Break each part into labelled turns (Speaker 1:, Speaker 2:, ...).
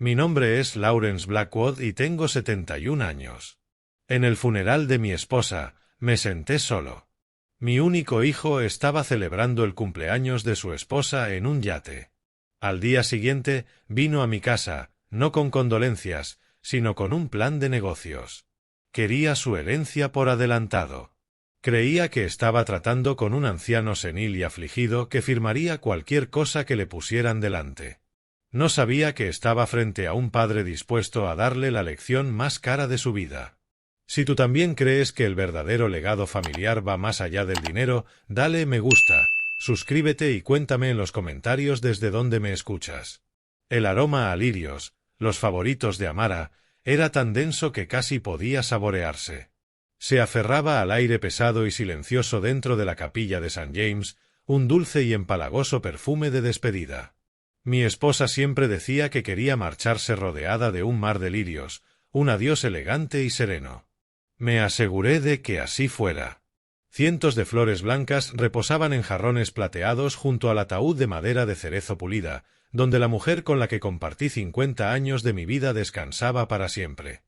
Speaker 1: Mi nombre es Lawrence Blackwood y tengo 71 años. En el funeral de mi esposa, me senté solo. Mi único hijo estaba celebrando el cumpleaños de su esposa en un yate. Al día siguiente, vino a mi casa, no con condolencias, sino con un plan de negocios. Quería su herencia por adelantado. Creía que estaba tratando con un anciano senil y afligido que firmaría cualquier cosa que le pusieran delante. No sabía que estaba frente a un padre dispuesto a darle la lección más cara de su vida. Si tú también crees que el verdadero legado familiar va más allá del dinero, dale me gusta, suscríbete y cuéntame en los comentarios desde dónde me escuchas. El aroma a lirios, los favoritos de Amara, era tan denso que casi podía saborearse. Se aferraba al aire pesado y silencioso dentro de la capilla de St. James, un dulce y empalagoso perfume de despedida. Mi esposa siempre decía que quería marcharse rodeada de un mar de lirios, un adiós elegante y sereno. Me aseguré de que así fuera. Cientos de flores blancas reposaban en jarrones plateados junto al ataúd de madera de cerezo pulida, donde la mujer con la que compartí 50 años de mi vida descansaba para siempre.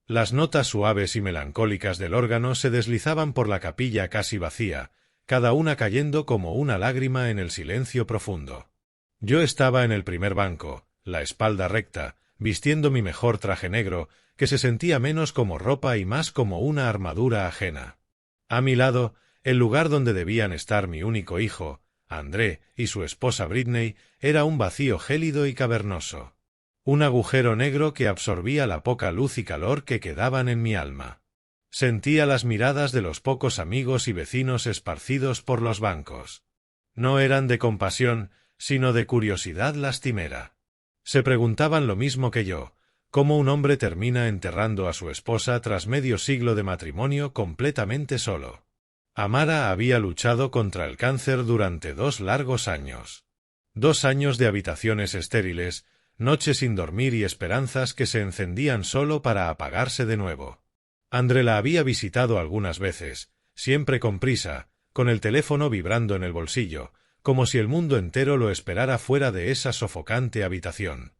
Speaker 1: Las notas suaves y melancólicas del órgano se deslizaban por la capilla casi vacía, cada una cayendo como una lágrima en el silencio profundo. Yo estaba en el primer banco, la espalda recta, vistiendo mi mejor traje negro, que se sentía menos como ropa y más como una armadura ajena. A mi lado, el lugar donde debían estar mi único hijo, André, y su esposa Britney, era un vacío gélido y cavernoso. Un agujero negro que absorbía la poca luz y calor que quedaban en mi alma. Sentía las miradas de los pocos amigos y vecinos esparcidos por los bancos. No eran de compasión, sino de curiosidad lastimera. Se preguntaban lo mismo que yo, cómo un hombre termina enterrando a su esposa tras medio siglo de matrimonio completamente solo. Amara había luchado contra el cáncer durante 2 largos años. 2 años de habitaciones estériles, noches sin dormir y esperanzas que se encendían solo para apagarse de nuevo. André la había visitado algunas veces, siempre con prisa, con el teléfono vibrando en el bolsillo, como si el mundo entero lo esperara fuera de esa sofocante habitación.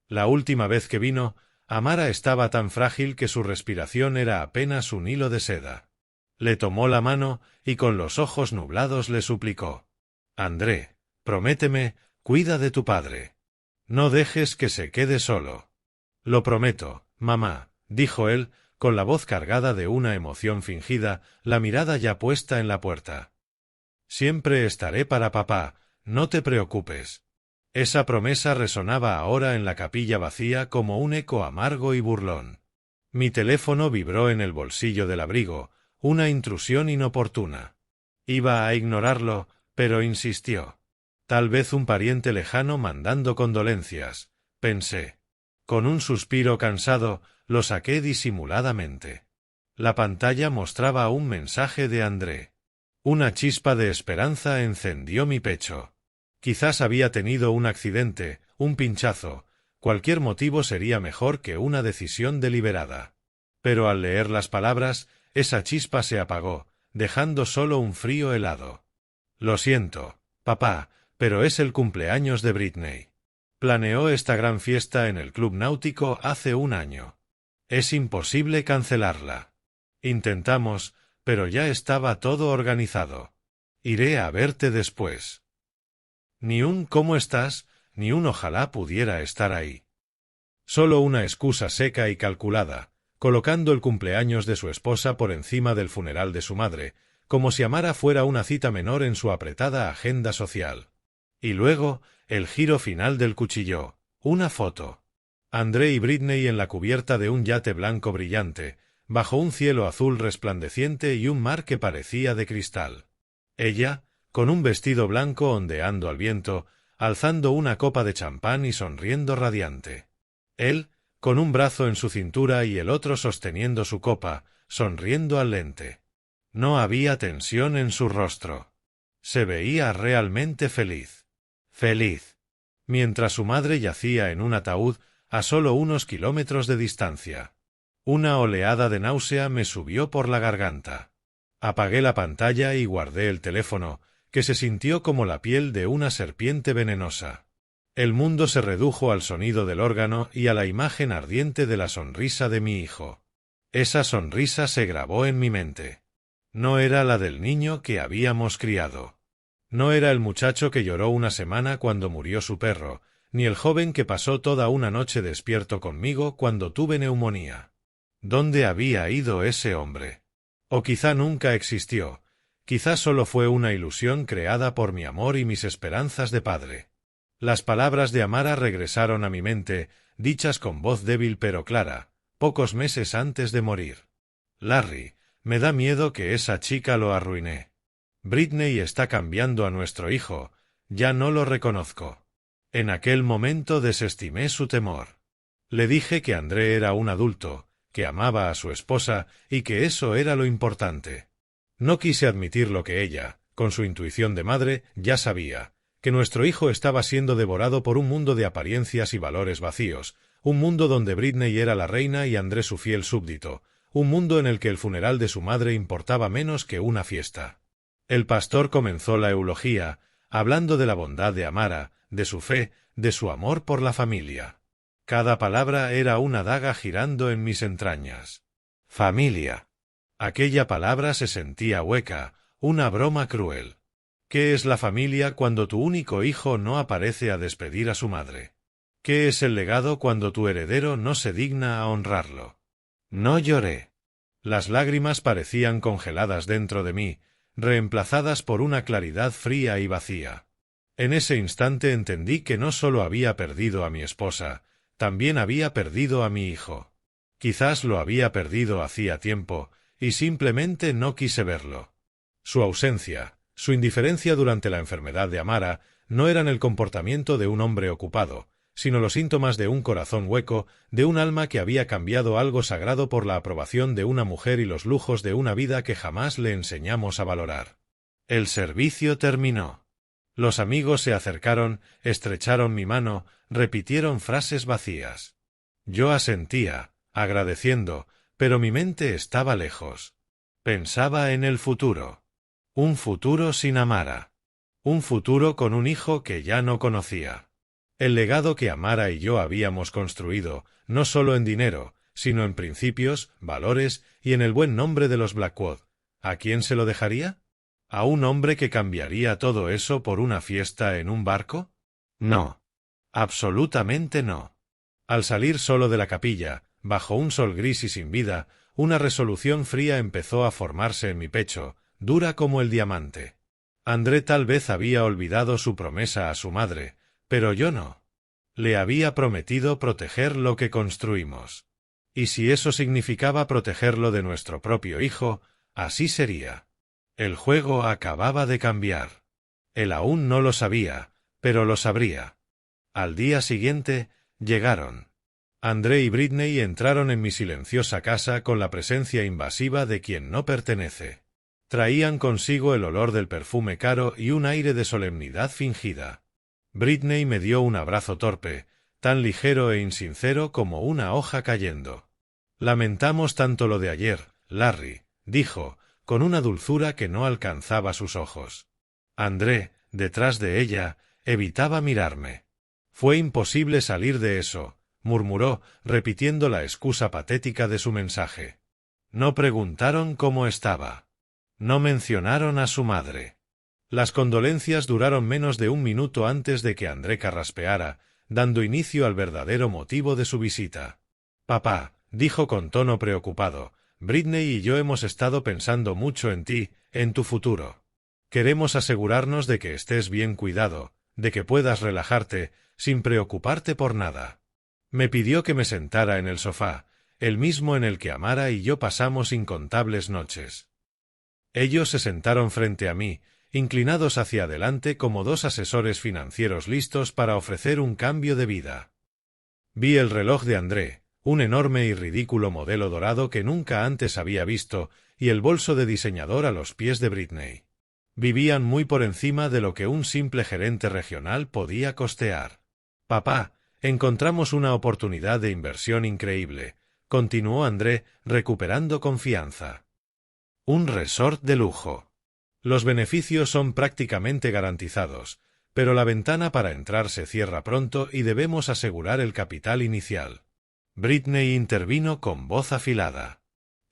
Speaker 1: La última vez que vino, Amara estaba tan frágil que su respiración era apenas un hilo de seda. Le tomó la mano y con los ojos nublados le suplicó: «André, prométeme, cuida de tu padre. No dejes que se quede solo». «Lo prometo, mamá», dijo él, con la voz cargada de una emoción fingida, la mirada ya puesta en la puerta. «Siempre estaré para papá, no te preocupes». Esa promesa resonaba ahora en la capilla vacía como un eco amargo y burlón. Mi teléfono vibró en el bolsillo del abrigo, una intrusión inoportuna. Iba a ignorarlo, pero insistió. Tal vez un pariente lejano mandando condolencias, pensé. Con un suspiro cansado, lo saqué disimuladamente. La pantalla mostraba un mensaje de André. Una chispa de esperanza encendió mi pecho. Quizás había tenido un accidente, un pinchazo, cualquier motivo sería mejor que una decisión deliberada. Pero al leer las palabras, esa chispa se apagó, dejando solo un frío helado. «Lo siento, papá, pero es el cumpleaños de Britney. Planeó esta gran fiesta en el club náutico hace 1 año. Es imposible cancelarla. Intentamos, pero ya estaba todo organizado. Iré a verte después». Ni un «¿cómo estás?», ni un «ojalá pudiera estar ahí». Solo una excusa seca y calculada, colocando el cumpleaños de su esposa por encima del funeral de su madre, como si Amara fuera una cita menor en su apretada agenda social. Y luego, el giro final del cuchillo, una foto. André y Britney en la cubierta de un yate blanco brillante, bajo un cielo azul resplandeciente y un mar que parecía de cristal. Ella, con un vestido blanco ondeando al viento, alzando una copa de champán y sonriendo radiante. Él, con un brazo en su cintura y el otro sosteniendo su copa, sonriendo al lente. No había tensión en su rostro. Se veía realmente feliz. Feliz. Mientras su madre yacía en un ataúd a solo unos kilómetros de distancia. Una oleada de náusea me subió por la garganta. Apagué la pantalla y guardé el teléfono, que se sintió como la piel de una serpiente venenosa. El mundo se redujo al sonido del órgano y a la imagen ardiente de la sonrisa de mi hijo. Esa sonrisa se grabó en mi mente. No era la del niño que habíamos criado. No era el muchacho que lloró una semana cuando murió su perro, ni el joven que pasó toda una noche despierto conmigo cuando tuve neumonía. ¿Dónde había ido ese hombre? O quizá nunca existió, quizá solo fue una ilusión creada por mi amor y mis esperanzas de padre. Las palabras de Amara regresaron a mi mente, dichas con voz débil pero clara, pocos meses antes de morir. Larry, me da miedo que esa chica lo arruine. Britney está cambiando a nuestro hijo, ya no lo reconozco. En aquel momento desestimé su temor. Le dije que André era un adulto, que amaba a su esposa y que eso era lo importante. No quise admitir lo que ella, con su intuición de madre, ya sabía, que nuestro hijo estaba siendo devorado por un mundo de apariencias y valores vacíos, un mundo donde Britney era la reina y André su fiel súbdito, un mundo en el que el funeral de su madre importaba menos que una fiesta. El pastor comenzó la eulogía, hablando de la bondad de Amara, de su fe, de su amor por la familia. Cada palabra era una daga girando en mis entrañas. Familia. Aquella palabra se sentía hueca, una broma cruel. ¿Qué es la familia cuando tu único hijo no aparece a despedir a su madre? ¿Qué es el legado cuando tu heredero no se digna a honrarlo? No lloré. Las lágrimas parecían congeladas dentro de mí, reemplazadas por una claridad fría y vacía. En ese instante entendí que no solo había perdido a mi esposa, también había perdido a mi hijo. Quizás lo había perdido hacía tiempo, y simplemente no quise verlo. Su ausencia, su indiferencia durante la enfermedad de Amara, no eran el comportamiento de un hombre ocupado, sino los síntomas de un corazón hueco, de un alma que había cambiado algo sagrado por la aprobación de una mujer y los lujos de una vida que jamás le enseñamos a valorar. El servicio terminó. Los amigos se acercaron, estrecharon mi mano, repitieron frases vacías. Yo asentía, agradeciendo, pero mi mente estaba lejos. Pensaba en el futuro. Un futuro sin Amara. Un futuro con un hijo que ya no conocía. El legado que Amara y yo habíamos construido, no solo en dinero, sino en principios, valores y en el buen nombre de los Blackwood. ¿A quién se lo dejaría? ¿A un hombre que cambiaría todo eso por una fiesta en un barco? No. Absolutamente no. Al salir solo de la capilla, bajo un sol gris y sin vida, una resolución fría empezó a formarse en mi pecho, dura como el diamante. André tal vez había olvidado su promesa a su madre, pero yo no. Le había prometido proteger lo que construimos. Y si eso significaba protegerlo de nuestro propio hijo, así sería. El juego acababa de cambiar. Él aún no lo sabía, pero lo sabría. Al día siguiente, llegaron. André y Britney entraron en mi silenciosa casa con la presencia invasiva de quien no pertenece. Traían consigo el olor del perfume caro y un aire de solemnidad fingida. Britney me dio un abrazo torpe, tan ligero e insincero como una hoja cayendo. Lamentamos tanto lo de ayer, Larry, dijo, con una dulzura que no alcanzaba sus ojos. André, detrás de ella, evitaba mirarme. Fue imposible salir de eso, murmuró, repitiendo la excusa patética de su mensaje. No preguntaron cómo estaba. No mencionaron a su madre. Las condolencias duraron menos de un minuto antes de que André carraspeara, dando inicio al verdadero motivo de su visita. Papá, dijo con tono preocupado, Britney y yo hemos estado pensando mucho en ti, en tu futuro. Queremos asegurarnos de que estés bien cuidado, de que puedas relajarte, sin preocuparte por nada. Me pidió que me sentara en el sofá, el mismo en el que Amara y yo pasamos incontables noches. Ellos se sentaron frente a mí, inclinados hacia adelante como dos asesores financieros listos para ofrecer un cambio de vida. Vi el reloj de André, un enorme y ridículo modelo dorado que nunca antes había visto, y el bolso de diseñador a los pies de Britney. Vivían muy por encima de lo que un simple gerente regional podía costear. Papá, encontramos una oportunidad de inversión increíble, continuó André, recuperando confianza. Un resort de lujo. Los beneficios son prácticamente garantizados, pero la ventana para entrar se cierra pronto y debemos asegurar el capital inicial. Britney intervino con voz afilada.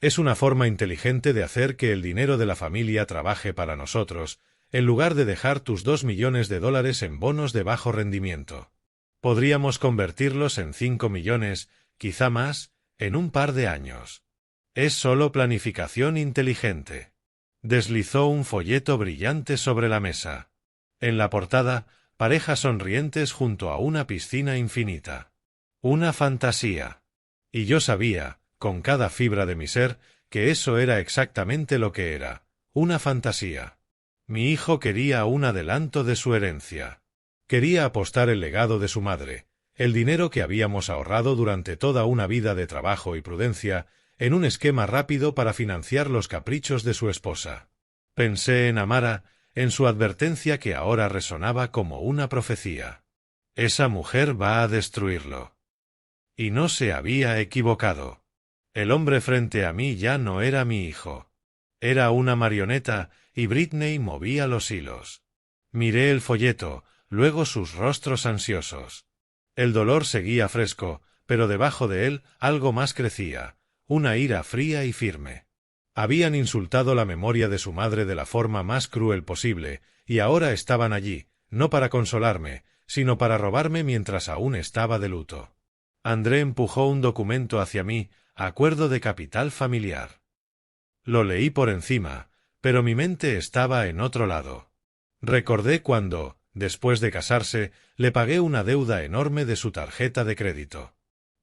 Speaker 1: Es una forma inteligente de hacer que el dinero de la familia trabaje para nosotros, en lugar de dejar tus $2 millones en bonos de bajo rendimiento. Podríamos convertirlos en 5 millones, quizá más, en un par de años. Es solo planificación inteligente. Deslizó un folleto brillante sobre la mesa. En la portada, parejas sonrientes junto a una piscina infinita. Una fantasía. Y yo sabía, con cada fibra de mi ser, que eso era exactamente lo que era, una fantasía. Mi hijo quería un adelanto de su herencia. Quería apostar el legado de su madre, el dinero que habíamos ahorrado durante toda una vida de trabajo y prudencia, en un esquema rápido para financiar los caprichos de su esposa. Pensé en Amara, en su advertencia que ahora resonaba como una profecía. Esa mujer va a destruirlo. Y no se había equivocado. El hombre frente a mí ya no era mi hijo. Era una marioneta, y Britney movía los hilos. Miré el folleto, luego sus rostros ansiosos. El dolor seguía fresco, pero debajo de él algo más crecía, una ira fría y firme. Habían insultado la memoria de su madre de la forma más cruel posible, y ahora estaban allí, no para consolarme, sino para robarme mientras aún estaba de luto. André empujó un documento hacia mí, acuerdo de capital familiar. Lo leí por encima, pero mi mente estaba en otro lado. Recordé cuando, después de casarse, le pagué una deuda enorme de su tarjeta de crédito.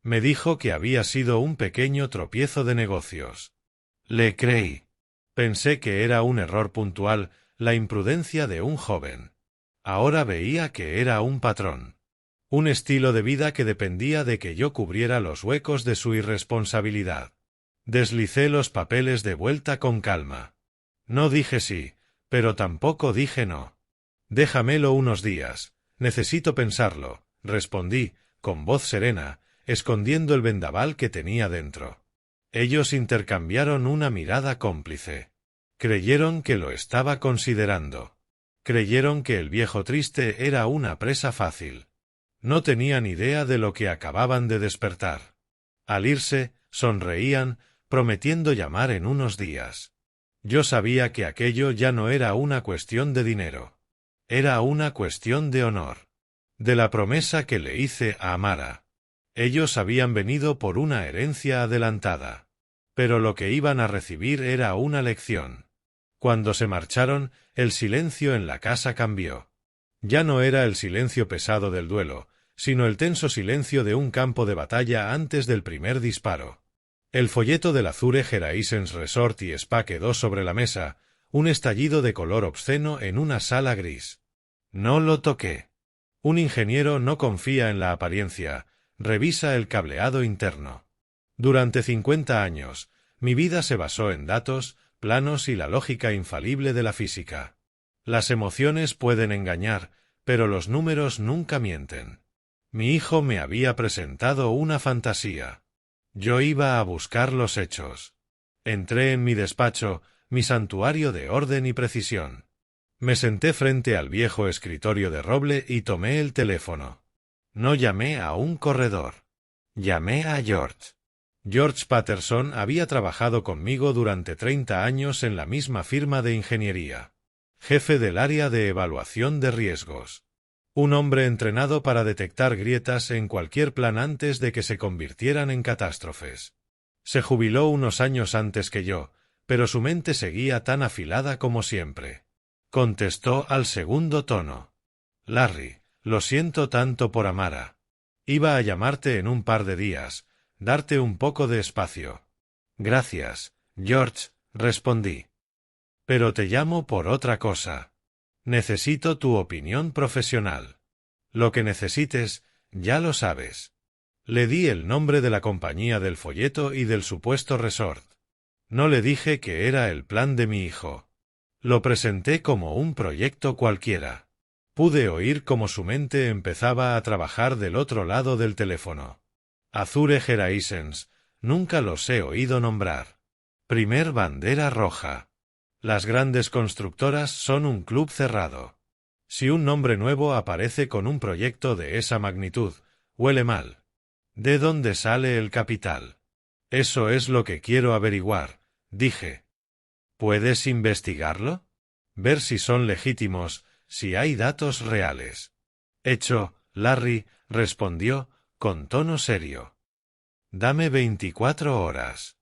Speaker 1: Me dijo que había sido un pequeño tropiezo de negocios. Le creí. Pensé que era un error puntual, la imprudencia de un joven. Ahora veía que era un patrón. Un estilo de vida que dependía de que yo cubriera los huecos de su irresponsabilidad. Deslicé los papeles de vuelta con calma. No dije sí, pero tampoco dije no. Déjamelo unos días, necesito pensarlo, respondí, con voz serena, escondiendo el vendaval que tenía dentro. Ellos intercambiaron una mirada cómplice. Creyeron que lo estaba considerando. Creyeron que el viejo triste era una presa fácil. No tenían idea de lo que acababan de despertar. Al irse, sonreían, prometiendo llamar en unos días. Yo sabía que aquello ya no era una cuestión de dinero. Era una cuestión de honor. De la promesa que le hice a Amara. Ellos habían venido por una herencia adelantada. Pero lo que iban a recibir era una lección. Cuando se marcharon, el silencio en la casa cambió. Ya no era el silencio pesado del duelo, sino el tenso silencio de un campo de batalla antes del primer disparo. El folleto del Azure Horizons Resort y Spa quedó sobre la mesa, un estallido de color obsceno en una sala gris. No lo toqué. Un ingeniero no confía en la apariencia, revisa el cableado interno. Durante 50 años, mi vida se basó en datos, planos y la lógica infalible de la física. Las emociones pueden engañar, pero los números nunca mienten. Mi hijo me había presentado una fantasía. Yo iba a buscar los hechos. Entré en mi despacho, mi santuario de orden y precisión. Me senté frente al viejo escritorio de roble y tomé el teléfono. No llamé a un corredor. Llamé a George. George Patterson había trabajado conmigo durante 30 años en la misma firma de ingeniería. Jefe del área de evaluación de riesgos. Un hombre entrenado para detectar grietas en cualquier plan antes de que se convirtieran en catástrofes. Se jubiló unos años antes que yo, pero su mente seguía tan afilada como siempre. Contestó al segundo tono. Larry, lo siento tanto por Amara. Iba a llamarte en un par de días, darte un poco de espacio. Gracias, George, respondí. Pero te llamo por otra cosa. Necesito tu opinión profesional. Lo que necesites, ya lo sabes. Le di el nombre de la compañía del folleto y del supuesto resort. No le dije que era el plan de mi hijo. Lo presenté como un proyecto cualquiera. Pude oír cómo su mente empezaba a trabajar del otro lado del teléfono. Azure Horizons, nunca los he oído nombrar. Primer bandera roja. Las grandes constructoras son un club cerrado. Si un nombre nuevo aparece con un proyecto de esa magnitud, huele mal. ¿De dónde sale el capital? Eso es lo que quiero averiguar, dije. ¿Puedes investigarlo? Ver si son legítimos, si hay datos reales. Hecho, Larry, respondió, con tono serio. Dame 24 horas.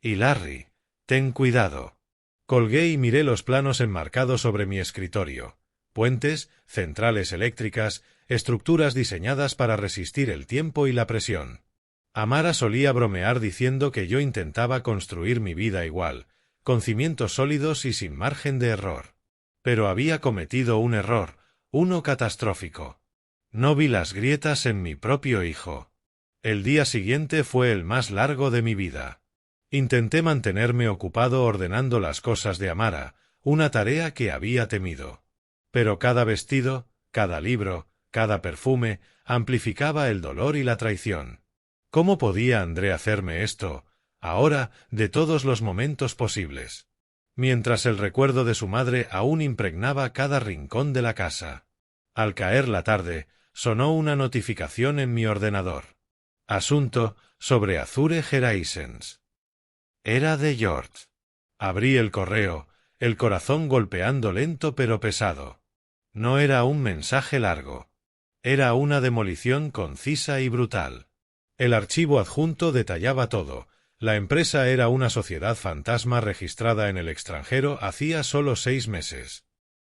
Speaker 1: Y Larry, ten cuidado. Colgué y miré los planos enmarcados sobre mi escritorio. Puentes, centrales eléctricas, estructuras diseñadas para resistir el tiempo y la presión. Amara solía bromear diciendo que yo intentaba construir mi vida igual, con cimientos sólidos y sin margen de error. Pero había cometido un error, uno catastrófico. No vi las grietas en mi propio hijo. El día siguiente fue el más largo de mi vida. Intenté mantenerme ocupado ordenando las cosas de Amara, una tarea que había temido. Pero cada vestido, cada libro, cada perfume, amplificaba el dolor y la traición. ¿Cómo podía André hacerme esto, ahora, de todos los momentos posibles? Mientras el recuerdo de su madre aún impregnaba cada rincón de la casa. Al caer la tarde, sonó una notificación en mi ordenador. Asunto sobre Azure Horizons. Era de George. Abrí el correo, el corazón golpeando lento pero pesado. No era un mensaje largo. Era una demolición concisa y brutal. El archivo adjunto detallaba todo. La empresa era una sociedad fantasma registrada en el extranjero hacía solo 6 meses.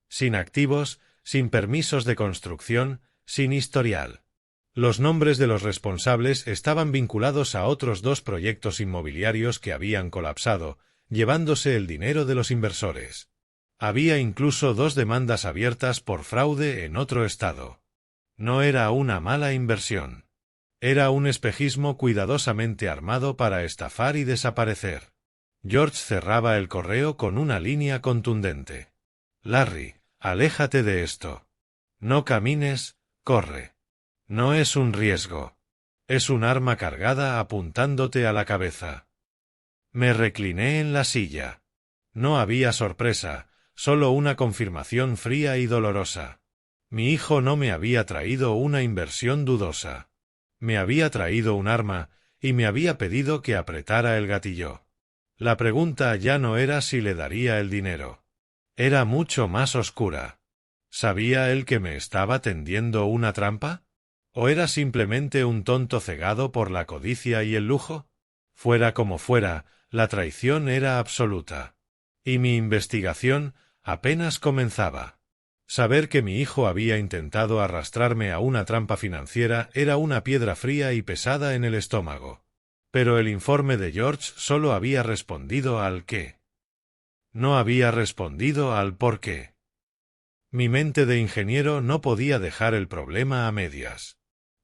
Speaker 1: Sin activos, sin permisos de construcción, sin historial. Los nombres de los responsables estaban vinculados a otros 2 proyectos inmobiliarios que habían colapsado, llevándose el dinero de los inversores. Había incluso 2 demandas abiertas por fraude en otro estado. No era una mala inversión. Era un espejismo cuidadosamente armado para estafar y desaparecer. George cerraba el correo con una línea contundente. Larry, aléjate de esto. No camines, corre. No es un riesgo. Es un arma cargada apuntándote a la cabeza. Me recliné en la silla. No había sorpresa, solo una confirmación fría y dolorosa. Mi hijo no me había traído una inversión dudosa. Me había traído un arma, y me había pedido que apretara el gatillo. La pregunta ya no era si le daría el dinero. Era mucho más oscura. ¿Sabía él que me estaba tendiendo una trampa? ¿O era simplemente un tonto cegado por la codicia y el lujo? Fuera como fuera, la traición era absoluta. Y mi investigación apenas comenzaba. Saber que mi hijo había intentado arrastrarme a una trampa financiera era una piedra fría y pesada en el estómago. Pero el informe de George solo había respondido al qué. No había respondido al por qué. Mi mente de ingeniero no podía dejar el problema a medias.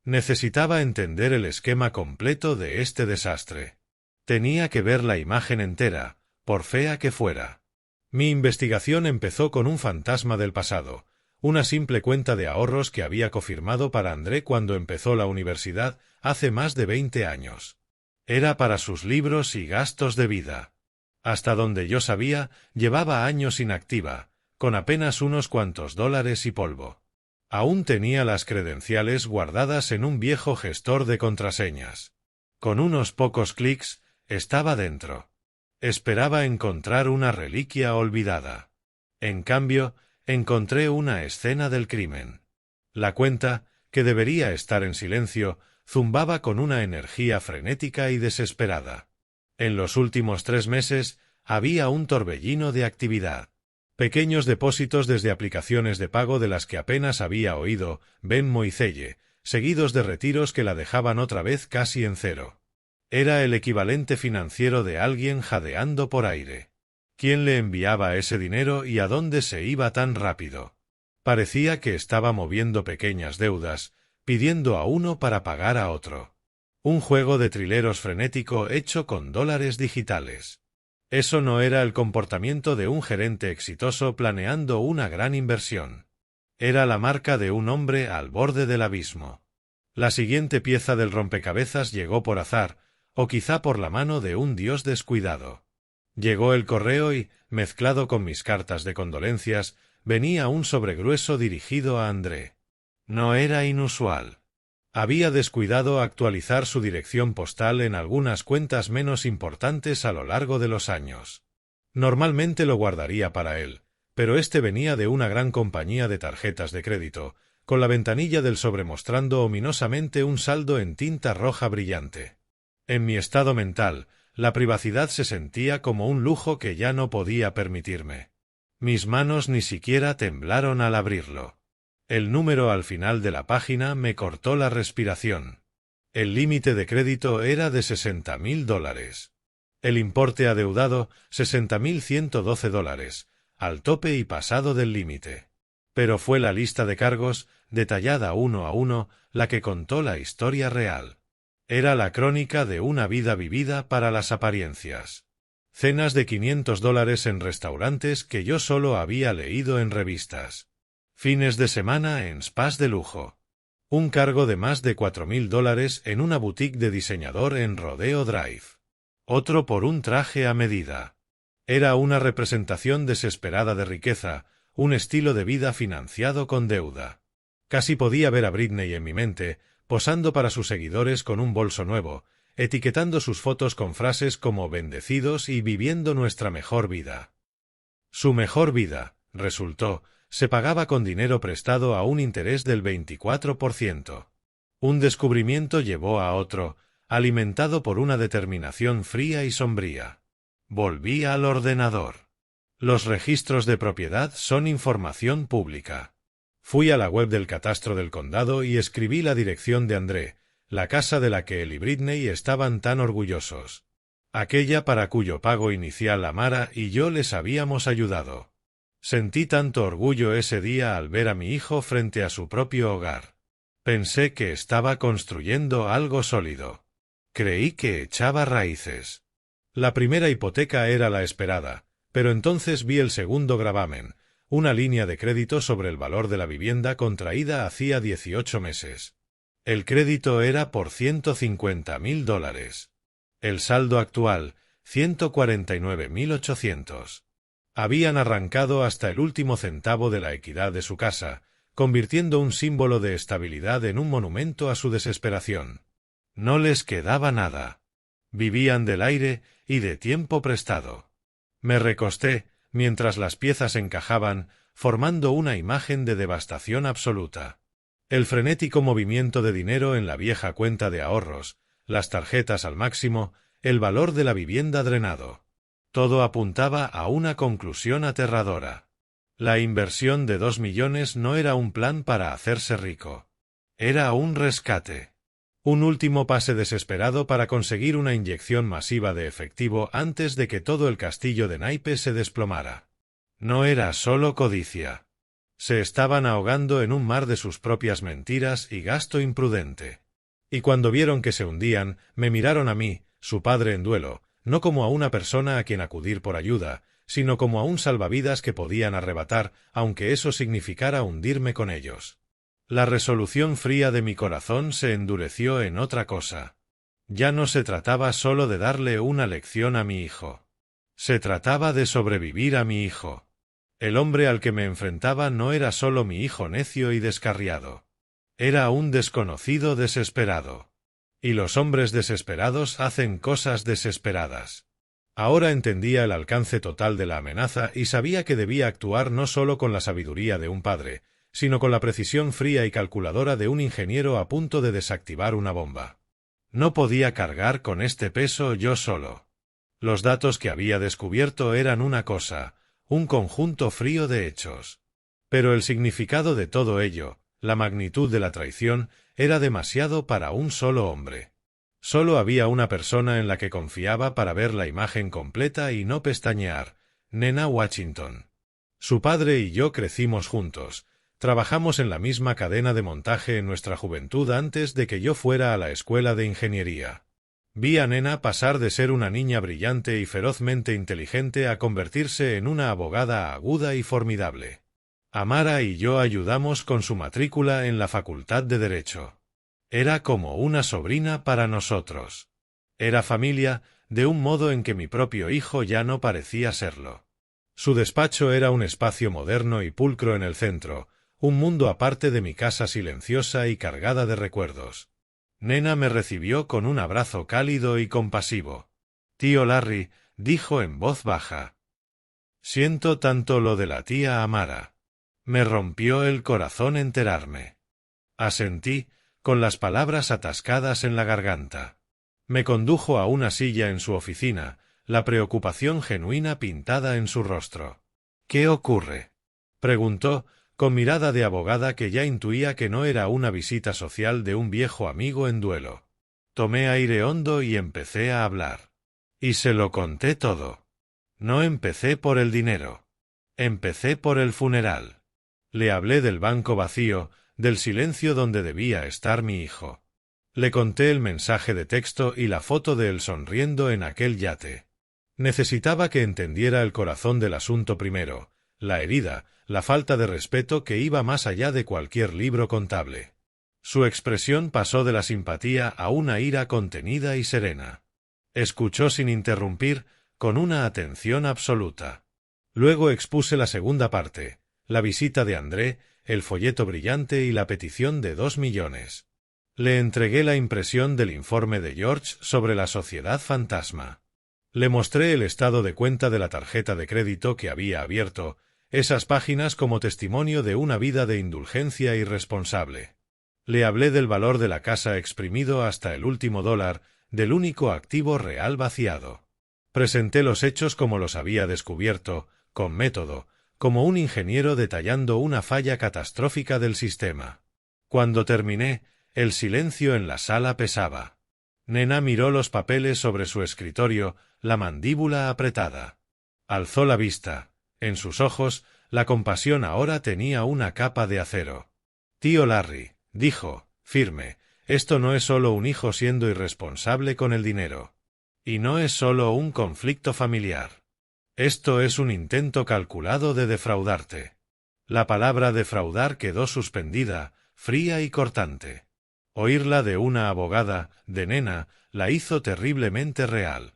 Speaker 1: Necesitaba entender el esquema completo de este desastre. Tenía que ver la imagen entera, por fea que fuera. Mi investigación empezó con un fantasma del pasado, una simple cuenta de ahorros que había cofirmado para André cuando empezó la universidad hace más de 20 años. Era para sus libros y gastos de vida. Hasta donde yo sabía, llevaba años inactiva, con apenas unos cuantos dólares y polvo. Aún tenía las credenciales guardadas en un viejo gestor de contraseñas. Con unos pocos clics, estaba dentro. Esperaba encontrar una reliquia olvidada. En cambio, encontré una escena del crimen. La cuenta, que debería estar en silencio, zumbaba con una energía frenética y desesperada. En los últimos 3 meses, había un torbellino de actividad. Pequeños depósitos desde aplicaciones de pago de las que apenas había oído, Venmo y Zelle, seguidos de retiros que la dejaban otra vez casi en cero. Era el equivalente financiero de alguien jadeando por aire. ¿Quién le enviaba ese dinero y a dónde se iba tan rápido? Parecía que estaba moviendo pequeñas deudas, pidiendo a uno para pagar a otro. Un juego de trileros frenético hecho con dólares digitales. Eso no era el comportamiento de un gerente exitoso planeando una gran inversión. Era la marca de un hombre al borde del abismo. La siguiente pieza del rompecabezas llegó por azar, o quizá por la mano de un dios descuidado. Llegó el correo y, mezclado con mis cartas de condolencias, venía un sobregrueso dirigido a André. No era inusual. Había descuidado actualizar su dirección postal en algunas cuentas menos importantes a lo largo de los años. Normalmente lo guardaría para él, pero este venía de una gran compañía de tarjetas de crédito, con la ventanilla del sobre mostrando ominosamente un saldo en tinta roja brillante. En mi estado mental, la privacidad se sentía como un lujo que ya no podía permitirme. Mis manos ni siquiera temblaron al abrirlo. El número al final de la página me cortó la respiración. El límite de crédito era de $60.000. El importe adeudado, $60.112, al tope y pasado del límite. Pero fue la lista de cargos, detallada uno a uno, la que contó la historia real. Era la crónica de una vida vivida para las apariencias. Cenas de $500 en restaurantes que yo solo había leído en revistas. Fines de semana en spas de lujo. Un cargo de más de $4.000 en una boutique de diseñador en Rodeo Drive. Otro por un traje a medida. Era una representación desesperada de riqueza, un estilo de vida financiado con deuda. Casi podía ver a Britney en mi mente, posando para sus seguidores con un bolso nuevo, etiquetando sus fotos con frases como bendecidos y viviendo nuestra mejor vida. Su mejor vida, resultó, se pagaba con dinero prestado a un interés del 24%. Un descubrimiento llevó a otro, alimentado por una determinación fría y sombría. Volví al ordenador. Los registros de propiedad son información pública. Fui a la web del catastro del condado y escribí la dirección de André, la casa de la que él y Britney estaban tan orgullosos. Aquella para cuyo pago inicial Amara y yo les habíamos ayudado. Sentí tanto orgullo ese día al ver a mi hijo frente a su propio hogar. Pensé que estaba construyendo algo sólido. Creí que echaba raíces. La primera hipoteca era la esperada, pero entonces vi el segundo gravamen, una línea de crédito sobre el valor de la vivienda contraída hacía 18 meses. El crédito era por $150.000. El saldo actual, $149.800. Habían arrancado hasta el último centavo de la equidad de su casa, convirtiendo un símbolo de estabilidad en un monumento a su desesperación. No les quedaba nada. Vivían del aire y de tiempo prestado. Me recosté, mientras las piezas encajaban, formando una imagen de devastación absoluta. El frenético movimiento de dinero en la vieja cuenta de ahorros, las tarjetas al máximo, el valor de la vivienda drenado. Todo apuntaba a una conclusión aterradora. La inversión de 2 millones no era un plan para hacerse rico. Era un rescate. Un último pase desesperado para conseguir una inyección masiva de efectivo antes de que todo el castillo de naipes se desplomara. No era solo codicia. Se estaban ahogando en un mar de sus propias mentiras y gasto imprudente. Y cuando vieron que se hundían, me miraron a mí, su padre en duelo, no como a una persona a quien acudir por ayuda, sino como a un salvavidas que podían arrebatar, aunque eso significara hundirme con ellos. La resolución fría de mi corazón se endureció en otra cosa. Ya no se trataba solo de darle una lección a mi hijo. Se trataba de sobrevivir a mi hijo. El hombre al que me enfrentaba no era solo mi hijo necio y descarriado. Era un desconocido desesperado. Y los hombres desesperados hacen cosas desesperadas. Ahora entendía el alcance total de la amenaza y sabía que debía actuar no solo con la sabiduría de un padre, sino con la precisión fría y calculadora de un ingeniero a punto de desactivar una bomba. No podía cargar con este peso yo solo. Los datos que había descubierto eran una cosa, un conjunto frío de hechos. Pero el significado de todo ello, la magnitud de la traición, era demasiado para un solo hombre. Solo había una persona en la que confiaba para ver la imagen completa y no pestañear, Nena Washington. Su padre y yo crecimos juntos. Trabajamos en la misma cadena de montaje en nuestra juventud antes de que yo fuera a la escuela de ingeniería. Vi a Nena pasar de ser una niña brillante y ferozmente inteligente a convertirse en una abogada aguda y formidable. Amara y yo ayudamos con su matrícula en la Facultad de Derecho. Era como una sobrina para nosotros. Era familia, de un modo en que mi propio hijo ya no parecía serlo. Su despacho era un espacio moderno y pulcro en el centro, un mundo aparte de mi casa silenciosa y cargada de recuerdos. Nena me recibió con un abrazo cálido y compasivo. «Tío Larry», dijo en voz baja. «Siento tanto lo de la tía Amara. Me rompió el corazón enterarme». Asentí, con las palabras atascadas en la garganta. Me condujo a una silla en su oficina, la preocupación genuina pintada en su rostro. «¿Qué ocurre?», preguntó, con mirada de abogada que ya intuía que no era una visita social de un viejo amigo en duelo. Tomé aire hondo y empecé a hablar. Y se lo conté todo. No empecé por el dinero. Empecé por el funeral. Le hablé del banco vacío, del silencio donde debía estar mi hijo. Le conté el mensaje de texto y la foto de él sonriendo en aquel yate. Necesitaba que entendiera el corazón del asunto primero, la herida, la falta de respeto que iba más allá de cualquier libro contable. Su expresión pasó de la simpatía a una ira contenida y serena. Escuchó sin interrumpir, con una atención absoluta. Luego expuse la segunda parte, la visita de André, el folleto brillante y la petición de 2 millones. Le entregué la impresión del informe de George sobre la sociedad fantasma. Le mostré el estado de cuenta de la tarjeta de crédito que había abierto, esas páginas como testimonio de una vida de indulgencia irresponsable. Le hablé del valor de la casa exprimido hasta el último dólar, del único activo real vaciado. Presenté los hechos como los había descubierto, con método, como un ingeniero detallando una falla catastrófica del sistema. Cuando terminé, el silencio en la sala pesaba. Nena miró los papeles sobre su escritorio, la mandíbula apretada. Alzó la vista. En sus ojos, la compasión ahora tenía una capa de acero. «Tío Larry», dijo, firme, «esto no es solo un hijo siendo irresponsable con el dinero. Y no es solo un conflicto familiar. Esto es un intento calculado de defraudarte». La palabra defraudar quedó suspendida, fría y cortante. Oírla de una abogada, de Nena, la hizo terriblemente real.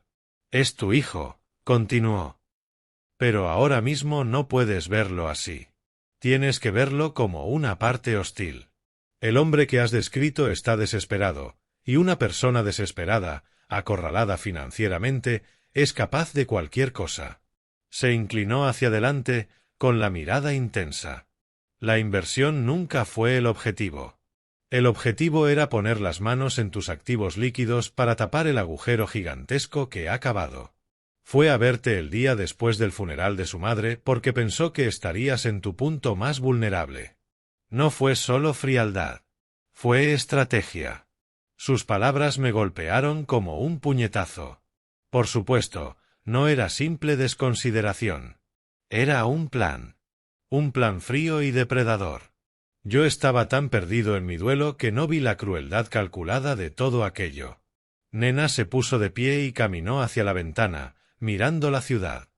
Speaker 1: «Es tu hijo», continuó. «Pero ahora mismo no puedes verlo así. Tienes que verlo como una parte hostil. El hombre que has descrito está desesperado, y una persona desesperada, acorralada financieramente, es capaz de cualquier cosa». Se inclinó hacia adelante, con la mirada intensa. La inversión nunca fue el objetivo. El objetivo era poner las manos en tus activos líquidos para tapar el agujero gigantesco que ha cavado. Fue a verte el día después del funeral de su madre porque pensó que estarías en tu punto más vulnerable. No fue solo frialdad. Fue estrategia. Sus palabras me golpearon como un puñetazo. Por supuesto, no era simple desconsideración. Era un plan. Un plan frío y depredador. Yo estaba tan perdido en mi duelo que no vi la crueldad calculada de todo aquello. Nena se puso de pie y caminó hacia la ventana, mirando la ciudad.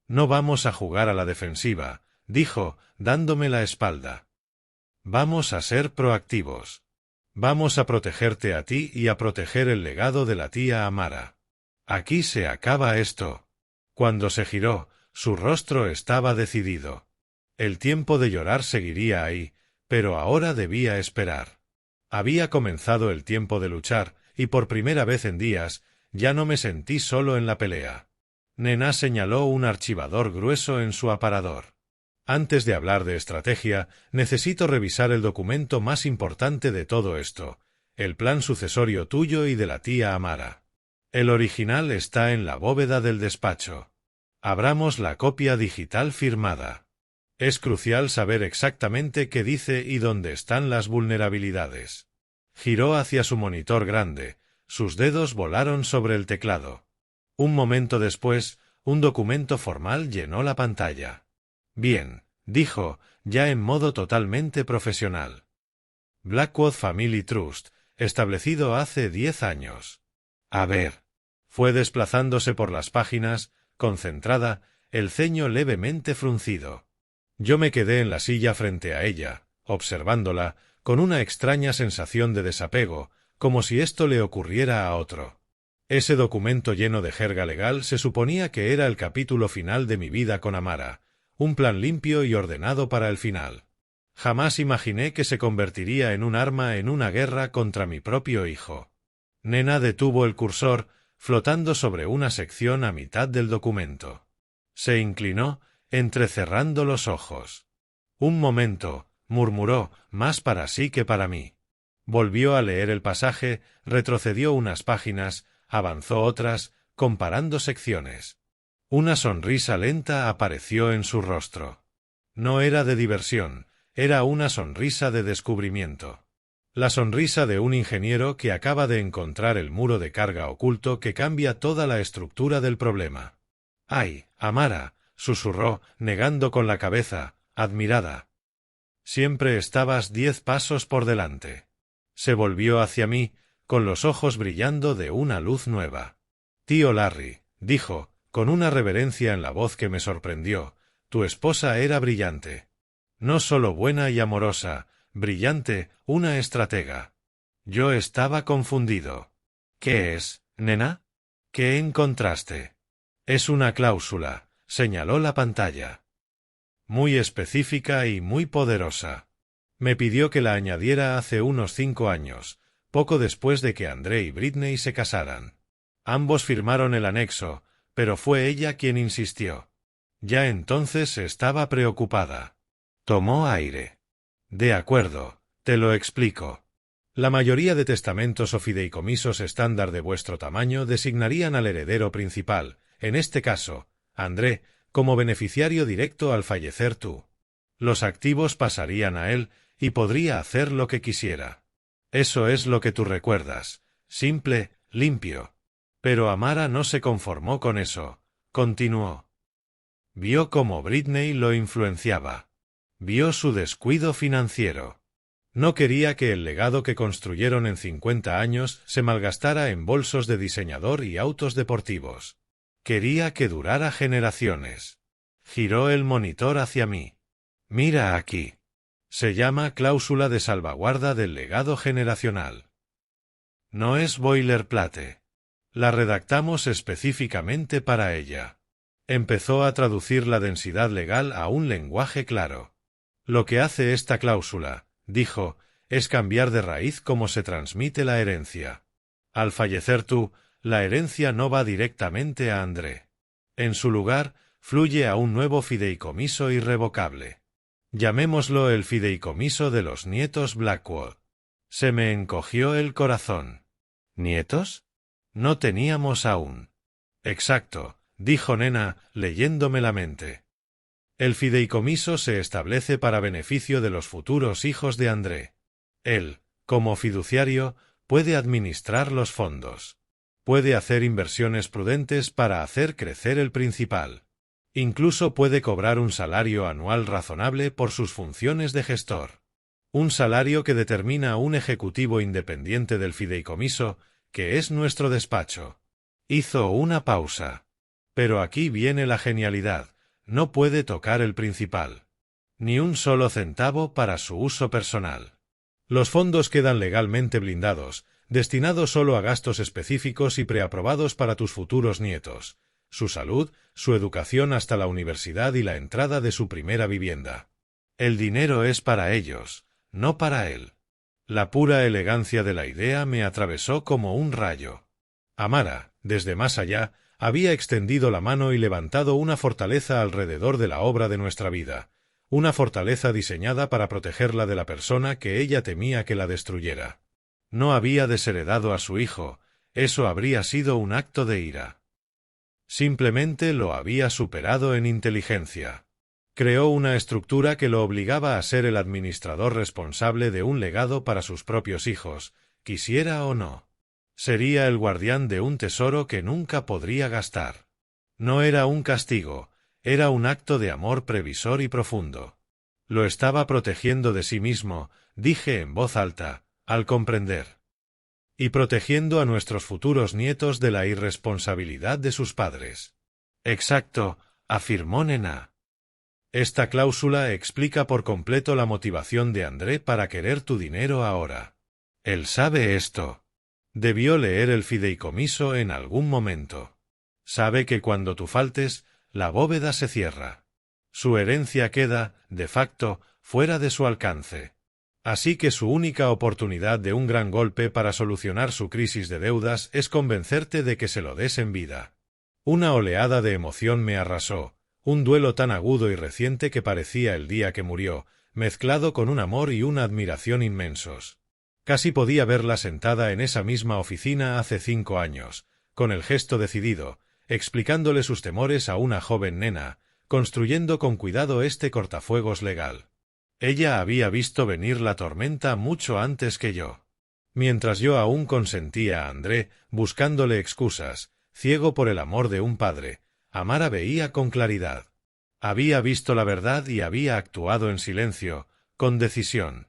Speaker 1: «No vamos a jugar a la defensiva», dijo, dándome la espalda. «Vamos a ser proactivos. Vamos a protegerte a ti y a proteger el legado de la tía Amara. Aquí se acaba esto». Cuando se giró, su rostro estaba decidido. El tiempo de llorar seguiría ahí, pero ahora debía esperar. Había comenzado el tiempo de luchar, y por primera vez en días, ya no me sentí solo en la pelea. Nena señaló un archivador grueso en su aparador. «Antes de hablar de estrategia, necesito revisar el documento más importante de todo esto, el plan sucesorio tuyo y de la tía Amara. El original está en la bóveda del despacho. Abramos la copia digital firmada. Es crucial saber exactamente qué dice y dónde están las vulnerabilidades». Giró hacia su monitor grande, sus dedos volaron sobre el teclado. Un momento después, un documento formal llenó la pantalla. «Bien», dijo, ya en modo totalmente profesional. «Blackwood Family Trust, establecido hace 10 años. A ver». Fue desplazándose por las páginas, concentrada, el ceño levemente fruncido. Yo me quedé en la silla frente a ella, observándola, con una extraña sensación de desapego, como si esto le ocurriera a otro. Ese documento lleno de jerga legal se suponía que era el capítulo final de mi vida con Amara, un plan limpio y ordenado para el final. Jamás imaginé que se convertiría en un arma en una guerra contra mi propio hijo. Nena detuvo el cursor, flotando sobre una sección a mitad del documento. Se inclinó, entrecerrando los ojos. Un momento, murmuró, más para sí que para mí. Volvió a leer el pasaje, retrocedió unas páginas, avanzó otras, comparando secciones. Una sonrisa lenta apareció en su rostro. No era de diversión, era una sonrisa de descubrimiento. La sonrisa de un ingeniero que acaba de encontrar el muro de carga oculto que cambia toda la estructura del problema. «¡Ay, Amara!», susurró, negando con la cabeza, admirada. «Siempre estabas 10 pasos por delante». Se volvió hacia mí, con los ojos brillando de una luz nueva. «Tío Larry», dijo, con una reverencia en la voz que me sorprendió, «tu esposa era brillante. No solo buena y amorosa, brillante, una estratega». Yo estaba confundido. «¿Qué es, nena? ¿Qué encontraste?» «Es una cláusula», señaló la pantalla. «Muy específica y muy poderosa. Me pidió que la añadiera hace unos 5 años, poco después de que André y Britney se casaran. Ambos firmaron el anexo, pero fue ella quien insistió. Ya entonces estaba preocupada». Tomó aire. «De acuerdo, te lo explico. La mayoría de testamentos o fideicomisos estándar de vuestro tamaño designarían al heredero principal, en este caso, André, como beneficiario directo al fallecer tú. Los activos pasarían a él y podría hacer lo que quisiera. Eso es lo que tú recuerdas, simple, limpio. Pero Amara no se conformó con eso, continuó. Vio cómo Britney lo influenciaba. Vio su descuido financiero. No quería que el legado que construyeron en 50 años se malgastara en bolsos de diseñador y autos deportivos. Quería que durara generaciones. Giró el monitor hacia mí. «Mira aquí. Se llama cláusula de salvaguarda del legado generacional. No es boilerplate. La redactamos específicamente para ella». Empezó a traducir la densidad legal a un lenguaje claro. «Lo que hace esta cláusula», dijo, «es cambiar de raíz cómo se transmite la herencia. Al fallecer tú, la herencia no va directamente a André. En su lugar, fluye a un nuevo fideicomiso irrevocable. Llamémoslo el fideicomiso de los nietos Blackwood». Se me encogió el corazón. «¿Nietos? No teníamos aún». «Exacto», dijo Nena, leyéndome la mente. «El fideicomiso se establece para beneficio de los futuros hijos de André. Él, como fiduciario, puede administrar los fondos. Puede hacer inversiones prudentes para hacer crecer el principal. Incluso puede cobrar un salario anual razonable por sus funciones de gestor. Un salario que determina un ejecutivo independiente del fideicomiso, que es nuestro despacho». Hizo una pausa. «Pero aquí viene la genialidad. No puede tocar el principal. Ni un solo centavo para su uso personal. Los fondos quedan legalmente blindados, destinados solo a gastos específicos y preaprobados para tus futuros nietos, su salud, su educación hasta la universidad y la entrada de su primera vivienda. El dinero es para ellos, no para él». La pura elegancia de la idea me atravesó como un rayo. Amara, desde más allá, había extendido la mano y levantado una fortaleza alrededor de la obra de nuestra vida, una fortaleza diseñada para protegerla de la persona que ella temía que la destruyera. No había desheredado a su hijo, eso habría sido un acto de ira. Simplemente lo había superado en inteligencia. Creó una estructura que lo obligaba a ser el administrador responsable de un legado para sus propios hijos, quisiera o no. Sería el guardián de un tesoro que nunca podría gastar. No era un castigo, era un acto de amor previsor y profundo. Lo estaba protegiendo de sí mismo, dije en voz alta, al comprender. Y protegiendo a nuestros futuros nietos de la irresponsabilidad de sus padres. Exacto, afirmó Nena. Esta cláusula explica por completo la motivación de André para querer tu dinero ahora. Él sabe esto. Debió leer el fideicomiso en algún momento. Sabe que cuando tú faltes, la bóveda se cierra. Su herencia queda, de facto, fuera de su alcance. Así que su única oportunidad de un gran golpe para solucionar su crisis de deudas es convencerte de que se lo des en vida. Una oleada de emoción me arrasó, un duelo tan agudo y reciente que parecía el día que murió, mezclado con un amor y una admiración inmensos. Casi podía verla sentada en esa misma oficina hace 5 años, con el gesto decidido, explicándole sus temores a una joven nena, construyendo con cuidado este cortafuegos legal. Ella había visto venir la tormenta mucho antes que yo. Mientras yo aún consentía a André, buscándole excusas, ciego por el amor de un padre, Amara veía con claridad. Había visto la verdad y había actuado en silencio, con decisión.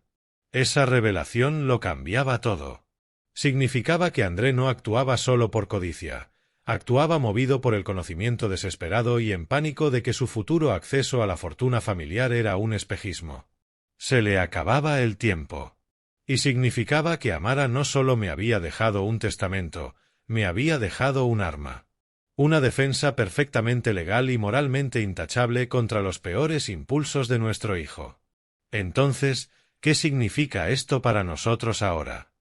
Speaker 1: Esa revelación lo cambiaba todo. Significaba que André no actuaba solo por codicia, actuaba movido por el conocimiento desesperado y en pánico de que su futuro acceso a la fortuna familiar era un espejismo. Se le acababa el tiempo. Y significaba que Amara no solo me había dejado un testamento, me había dejado un arma. Una defensa perfectamente legal y moralmente intachable contra los peores impulsos de nuestro hijo. Entonces, ¿qué significa esto para nosotros ahora?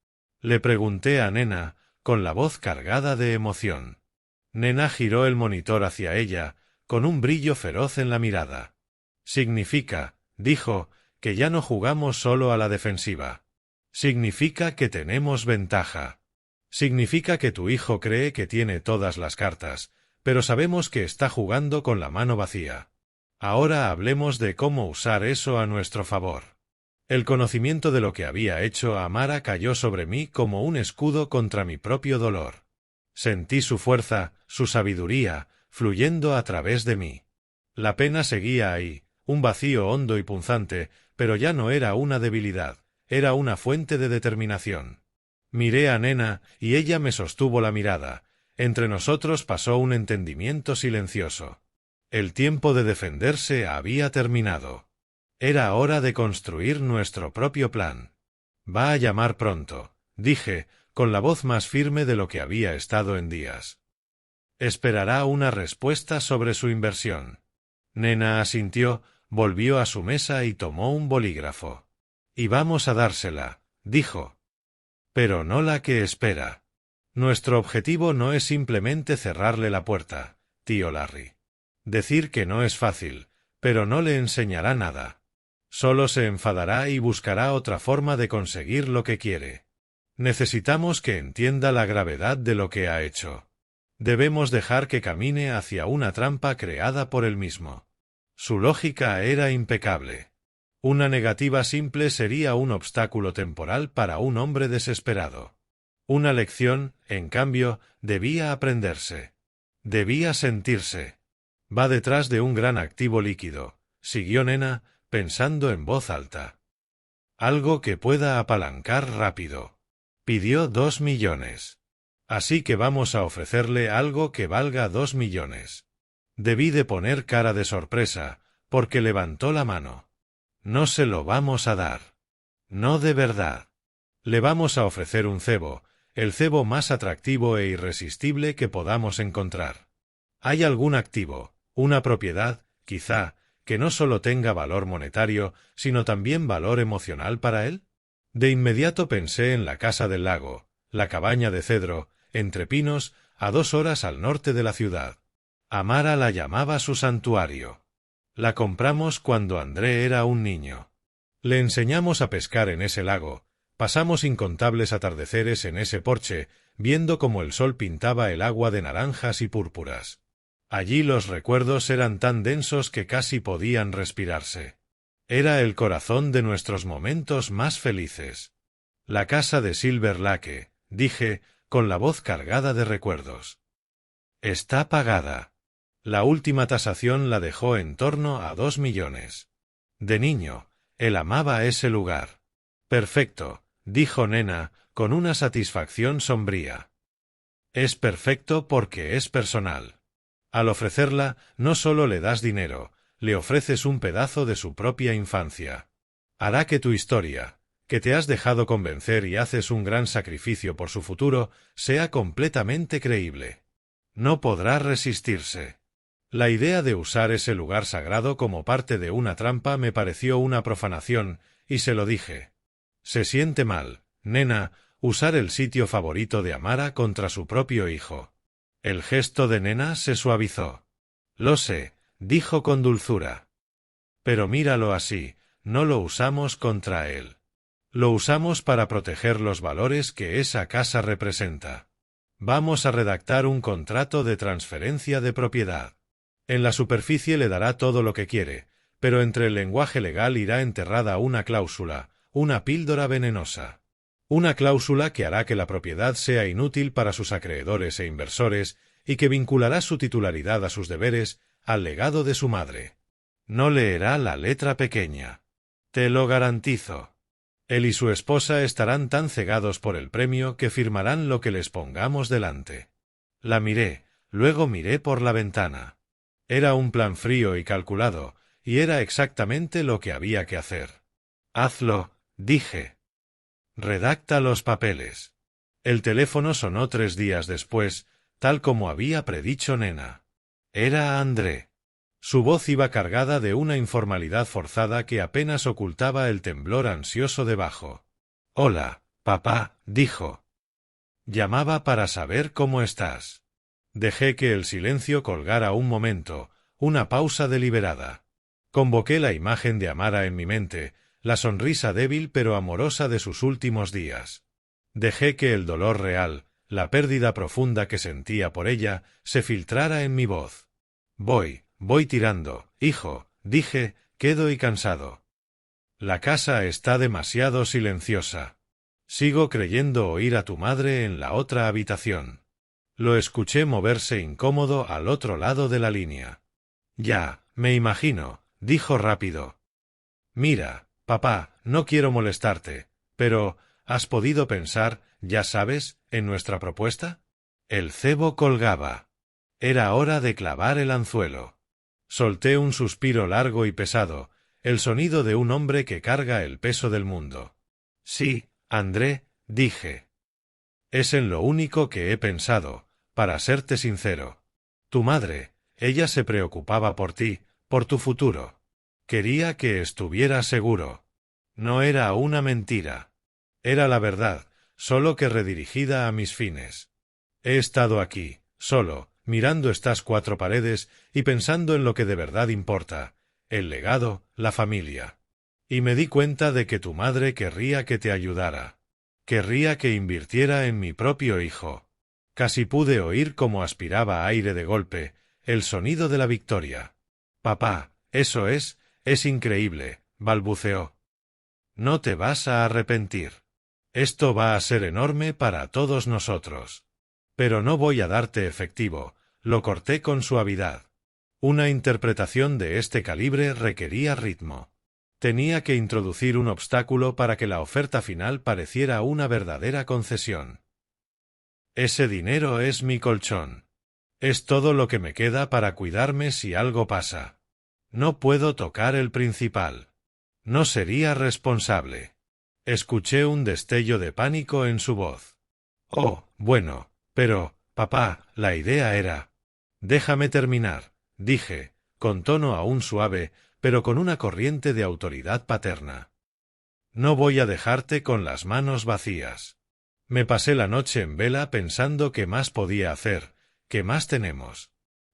Speaker 1: Le pregunté a Nena, con la voz cargada de emoción. Nena giró el monitor hacia ella, con un brillo feroz en la mirada. Significa, dijo, que ya no jugamos solo a la defensiva. Significa que tenemos ventaja. Significa que tu hijo cree que tiene todas las cartas, pero sabemos que está jugando con la mano vacía. Ahora hablemos de cómo usar eso a nuestro favor. El conocimiento de lo que había hecho Amara cayó sobre mí como un escudo contra mi propio dolor. Sentí su fuerza, su sabiduría, fluyendo a través de mí. La pena seguía ahí, un vacío hondo y punzante, pero ya no era una debilidad, era una fuente de determinación. Miré a Nena, y ella me sostuvo la mirada. Entre nosotros pasó un entendimiento silencioso. El tiempo de defenderse había terminado. Era hora de construir nuestro propio plan. Va a llamar pronto, dije, con la voz más firme de lo que había estado en días. Esperará una respuesta sobre su inversión. Nena asintió, volvió a su mesa y tomó un bolígrafo. Y vamos a dársela, dijo. Pero no la que espera. Nuestro objetivo no es simplemente cerrarle la puerta, tío Larry. Decir que no es fácil, pero no le enseñará nada. Solo se enfadará y buscará otra forma de conseguir lo que quiere. Necesitamos que entienda la gravedad de lo que ha hecho. Debemos dejar que camine hacia una trampa creada por él mismo. Su lógica era impecable. Una negativa simple sería un obstáculo temporal para un hombre desesperado. Una lección, en cambio, debía aprenderse. Debía sentirse. Va detrás de un gran activo líquido, siguió Nena, pensando en voz alta. Algo que pueda apalancar rápido. Pidió 2 millones. Así que vamos a ofrecerle algo que valga 2 millones. Debí de poner cara de sorpresa, porque levantó la mano. No se lo vamos a dar. No de verdad. Le vamos a ofrecer un cebo, el cebo más atractivo e irresistible que podamos encontrar. ¿Hay algún activo, una propiedad, quizá, que no solo tenga valor monetario, sino también valor emocional para él? De inmediato pensé en la casa del lago, la cabaña de cedro, entre pinos, a 2 horas al norte de la ciudad. Amara la llamaba su santuario. La compramos cuando André era un niño. Le enseñamos a pescar en ese lago, pasamos incontables atardeceres en ese porche, viendo cómo el sol pintaba el agua de naranjas y púrpuras. Allí los recuerdos eran tan densos que casi podían respirarse. Era el corazón de nuestros momentos más felices. La casa de Silver Lake, dije, con la voz cargada de recuerdos. Está pagada. La última tasación la dejó en torno a 2 millones. De niño, él amaba ese lugar. Perfecto, dijo Nena, con una satisfacción sombría. Es perfecto porque es personal. Al ofrecerla, no solo le das dinero, le ofreces un pedazo de su propia infancia. Hará que tu historia, que te has dejado convencer y haces un gran sacrificio por su futuro, sea completamente creíble. No podrá resistirse. La idea de usar ese lugar sagrado como parte de una trampa me pareció una profanación, y se lo dije. Se siente mal, nena, usar el sitio favorito de Amara contra su propio hijo. El gesto de nena se suavizó. Lo sé, dijo con dulzura. Pero míralo así, no lo usamos contra él. Lo usamos para proteger los valores que esa casa representa. Vamos a redactar un contrato de transferencia de propiedad. En la superficie le dará todo lo que quiere, pero entre el lenguaje legal irá enterrada una cláusula, una píldora venenosa. Una cláusula que hará que la propiedad sea inútil para sus acreedores e inversores y que vinculará su titularidad a sus deberes, al legado de su madre. No leerá la letra pequeña. Te lo garantizo. Él y su esposa estarán tan cegados por el premio que firmarán lo que les pongamos delante. La miré, luego miré por la ventana. Era un plan frío y calculado, y era exactamente lo que había que hacer. Hazlo, dije. Redacta los papeles. El teléfono sonó 3 días después, tal como había predicho nena. Era André. Su voz iba cargada de una informalidad forzada que apenas ocultaba el temblor ansioso debajo. Hola, papá, dijo. Llamaba para saber cómo estás. Dejé que el silencio colgara un momento, una pausa deliberada. Convoqué la imagen de Amara en mi mente, la sonrisa débil pero amorosa de sus últimos días. Dejé que el dolor real, la pérdida profunda que sentía por ella, se filtrara en mi voz. Voy tirando, hijo, dije, quedo y cansado. La casa está demasiado silenciosa. Sigo creyendo oír a tu madre en la otra habitación. Lo escuché moverse incómodo al otro lado de la línea. Ya, me imagino, dijo rápido. Mira, papá, no quiero molestarte, pero, ¿has podido pensar, ya sabes, en nuestra propuesta? El cebo colgaba. Era hora de clavar el anzuelo. Solté un suspiro largo y pesado, el sonido de un hombre que carga el peso del mundo. Sí, André, dije. Es en lo único que he pensado, para serte sincero. Tu madre, ella se preocupaba por ti, por tu futuro. Quería que estuvieras seguro. No era una mentira. Era la verdad, solo que redirigida a mis fines. He estado aquí, solo, mirando estas 4 paredes y pensando en lo que de verdad importa, el legado, la familia. Y me di cuenta de que tu madre querría que te ayudara. Querría que invirtiera en mi propio hijo. Casi pude oír cómo aspiraba aire de golpe, el sonido de la victoria. Papá, eso es increíble, balbuceó. No te vas a arrepentir. Esto va a ser enorme para todos nosotros. Pero no voy a darte efectivo, lo corté con suavidad. Una interpretación de este calibre requería ritmo. Tenía que introducir un obstáculo para que la oferta final pareciera una verdadera concesión. Ese dinero es mi colchón. Es todo lo que me queda para cuidarme si algo pasa. No puedo tocar el principal. No sería responsable. Escuché un destello de pánico en su voz. Oh, bueno, pero, papá, la idea era... Déjame terminar, dije, con tono aún suave, pero con una corriente de autoridad paterna. No voy a dejarte con las manos vacías. Me pasé la noche en vela pensando qué más podía hacer, qué más tenemos.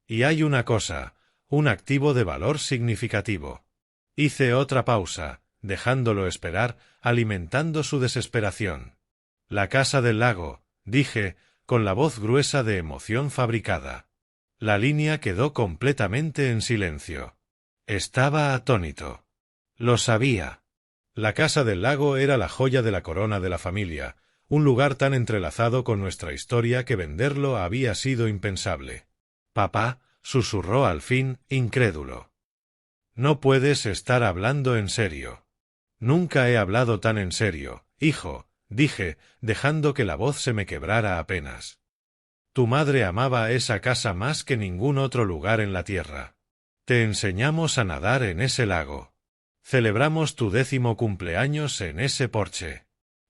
Speaker 1: Y hay una cosa, un activo de valor significativo. Hice otra pausa, dejándolo esperar, alimentando su desesperación. La casa del lago, dije, con la voz gruesa de emoción fabricada. La línea quedó completamente en silencio. Estaba atónito. Lo sabía. La casa del lago era la joya de la corona de la familia, un lugar tan entrelazado con nuestra historia que venderlo había sido impensable. Papá, susurró al fin, incrédulo. No puedes estar hablando en serio. Nunca he hablado tan en serio, hijo, dije, dejando que la voz se me quebrara apenas. Tu madre amaba esa casa más que ningún otro lugar en la tierra. Te enseñamos a nadar en ese lago. Celebramos tu 10º cumpleaños en ese porche.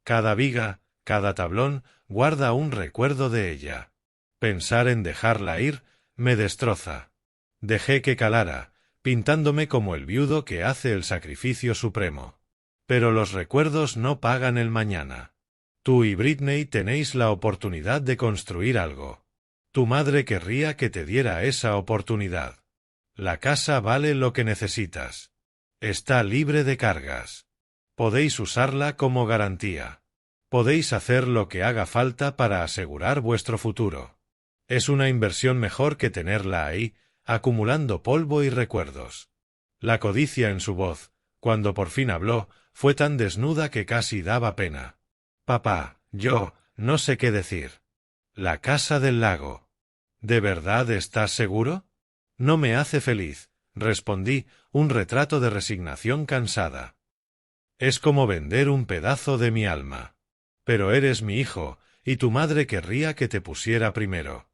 Speaker 1: Cada viga, cada tablón, guarda un recuerdo de ella. Pensar en dejarla ir me destroza. Dejé que calara, pintándome como el viudo que hace el sacrificio supremo. Pero los recuerdos no pagan el mañana. Tú y Britney tenéis la oportunidad de construir algo. Tu madre querría que te diera esa oportunidad. La casa vale lo que necesitas. Está libre de cargas. Podéis usarla como garantía. Podéis hacer lo que haga falta para asegurar vuestro futuro. Es una inversión mejor que tenerla ahí, acumulando polvo y recuerdos. La codicia en su voz, cuando por fin habló, fue tan desnuda que casi daba pena. Papá, yo no sé qué decir. La casa del lago. ¿De verdad estás seguro? No me hace feliz, respondí, un retrato de resignación cansada. Es como vender un pedazo de mi alma. Pero eres mi hijo, y tu madre querría que te pusiera primero.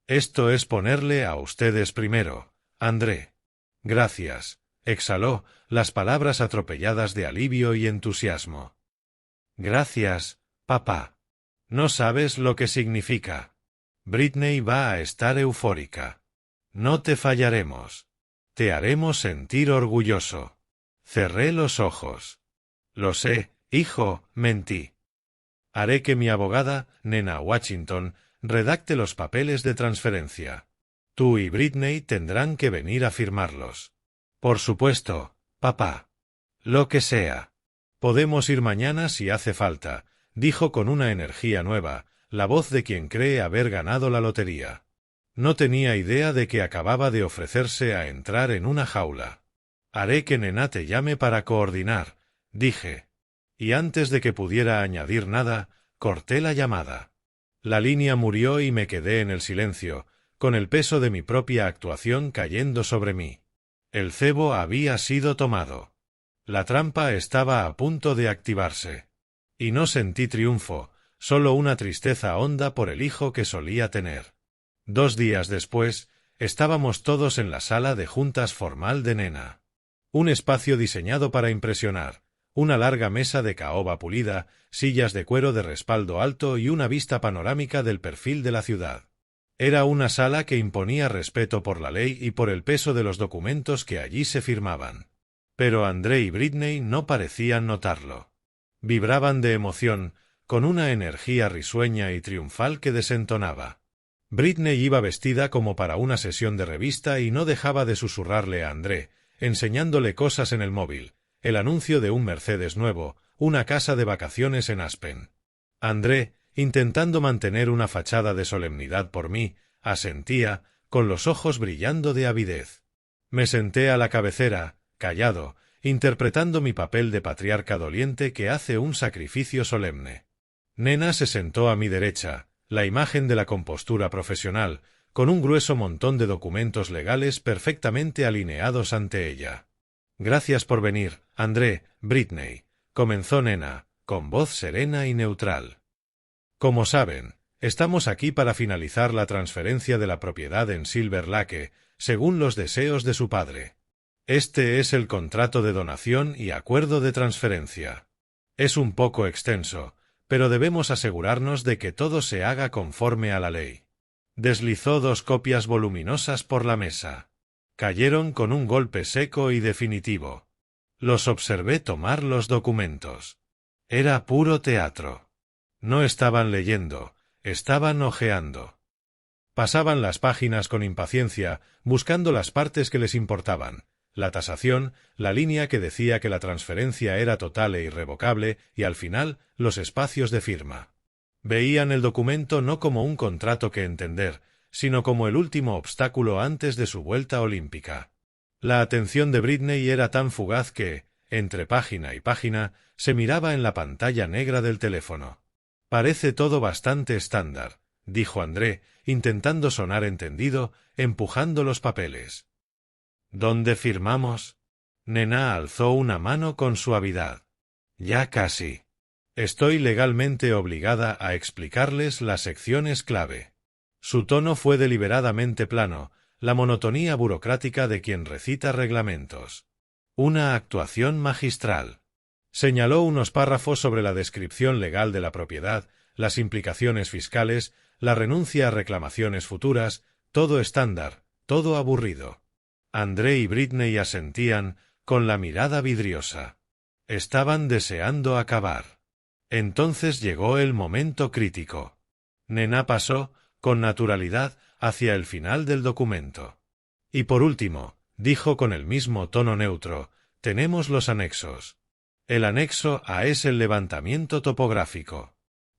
Speaker 1: Esto es ponerle a ustedes primero, André. Gracias, exhaló, las palabras atropelladas de alivio y entusiasmo. Gracias, papá. No sabes lo que significa. Britney va a estar eufórica. No te fallaremos. Te haremos sentir orgulloso. Cerré los ojos. Lo sé, hijo, mentí. Haré que mi abogada, Nena Washington, redacte los papeles de transferencia. Tú y Britney tendrán que venir a firmarlos. Por supuesto, papá. Lo que sea. Podemos ir mañana si hace falta, dijo con una energía nueva, la voz de quien cree haber ganado la lotería. No tenía idea de que acababa de ofrecerse a entrar en una jaula. Haré que Nena te llame para coordinar, dije. Y antes de que pudiera añadir nada, corté la llamada. La línea murió y me quedé en el silencio, con el peso de mi propia actuación cayendo sobre mí. El cebo había sido tomado. La trampa estaba a punto de activarse. Y no sentí triunfo, solo una tristeza honda por el hijo que solía tener. 2 días después, estábamos todos en la sala de juntas formal de Nena. Un espacio diseñado para impresionar, una larga mesa de caoba pulida, sillas de cuero de respaldo alto y una vista panorámica del perfil de la ciudad. Era una sala que imponía respeto por la ley y por el peso de los documentos que allí se firmaban. Pero André y Britney no parecían notarlo. Vibraban de emoción, con una energía risueña y triunfal que desentonaba. Britney iba vestida como para una sesión de revista y no dejaba de susurrarle a André, enseñándole cosas en el móvil, el anuncio de un Mercedes nuevo, una casa de vacaciones en Aspen. André, intentando mantener una fachada de solemnidad por mí, asentía, con los ojos brillando de avidez. Me senté a la cabecera, callado, interpretando mi papel de patriarca doliente que hace un sacrificio solemne. Nena se sentó a mi derecha, la imagen de la compostura profesional, con un grueso montón de documentos legales perfectamente alineados ante ella. Gracias por venir, André, Britney, comenzó Nena, con voz serena y neutral. Como saben, estamos aquí para finalizar la transferencia de la propiedad en Silver Lake, según los deseos de su padre. Este es el contrato de donación y acuerdo de transferencia. Es un poco extenso, pero debemos asegurarnos de que todo se haga conforme a la ley. Deslizó 2 copias voluminosas por la mesa. Cayeron con un golpe seco y definitivo. Los observé tomar los documentos. Era puro teatro. No estaban leyendo, estaban hojeando. Pasaban las páginas con impaciencia, buscando las partes que les importaban, la tasación, la línea que decía que la transferencia era total e irrevocable, y al final, los espacios de firma. Veían el documento no como un contrato que entender, sino como el último obstáculo antes de su vuelta olímpica. La atención de Britney era tan fugaz que, entre página y página, se miraba en la pantalla negra del teléfono. Parece todo bastante estándar, dijo André, intentando sonar entendido, empujando los papeles. ¿Dónde firmamos? Nena alzó una mano con suavidad. Ya casi. Estoy legalmente obligada a explicarles las secciones clave. Su tono fue deliberadamente plano, la monotonía burocrática de quien recita reglamentos. Una actuación magistral. Señaló unos párrafos sobre la descripción legal de la propiedad, las implicaciones fiscales, la renuncia a reclamaciones futuras, todo estándar, todo aburrido. André y Britney asentían, con la mirada vidriosa. Estaban deseando acabar. Entonces llegó el momento crítico. Nena pasó, con naturalidad, hacia el final del documento. Y por último, dijo con el mismo tono neutro, tenemos los anexos. El anexo A es el levantamiento topográfico.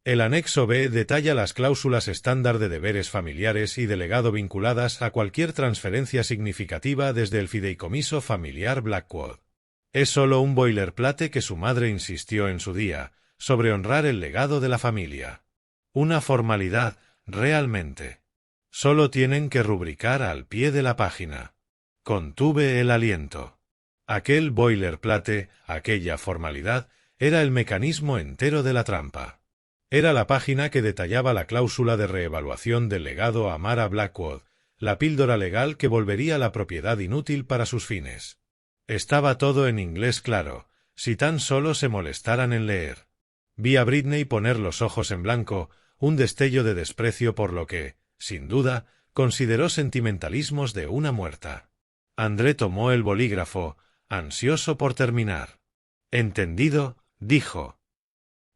Speaker 1: El anexo B detalla las cláusulas estándar de deberes familiares y de legado vinculadas a cualquier transferencia significativa desde el fideicomiso familiar Blackwood. Es solo un boilerplate que su madre insistió en su día, sobre honrar el legado de la familia. Una formalidad, realmente. Solo tienen que rubricar al pie de la página. Contuve el aliento. Aquel boilerplate, aquella formalidad, era el mecanismo entero de la trampa. Era la página que detallaba la cláusula de reevaluación del legado a Mara Blackwood, la píldora legal que volvería la propiedad inútil para sus fines. Estaba todo en inglés claro, si tan solo se molestaran en leer. Vi a Britney poner los ojos en blanco, un destello de desprecio por lo que, sin duda, consideró sentimentalismos de una muerta. André tomó el bolígrafo, ansioso por terminar. «Entendido», dijo.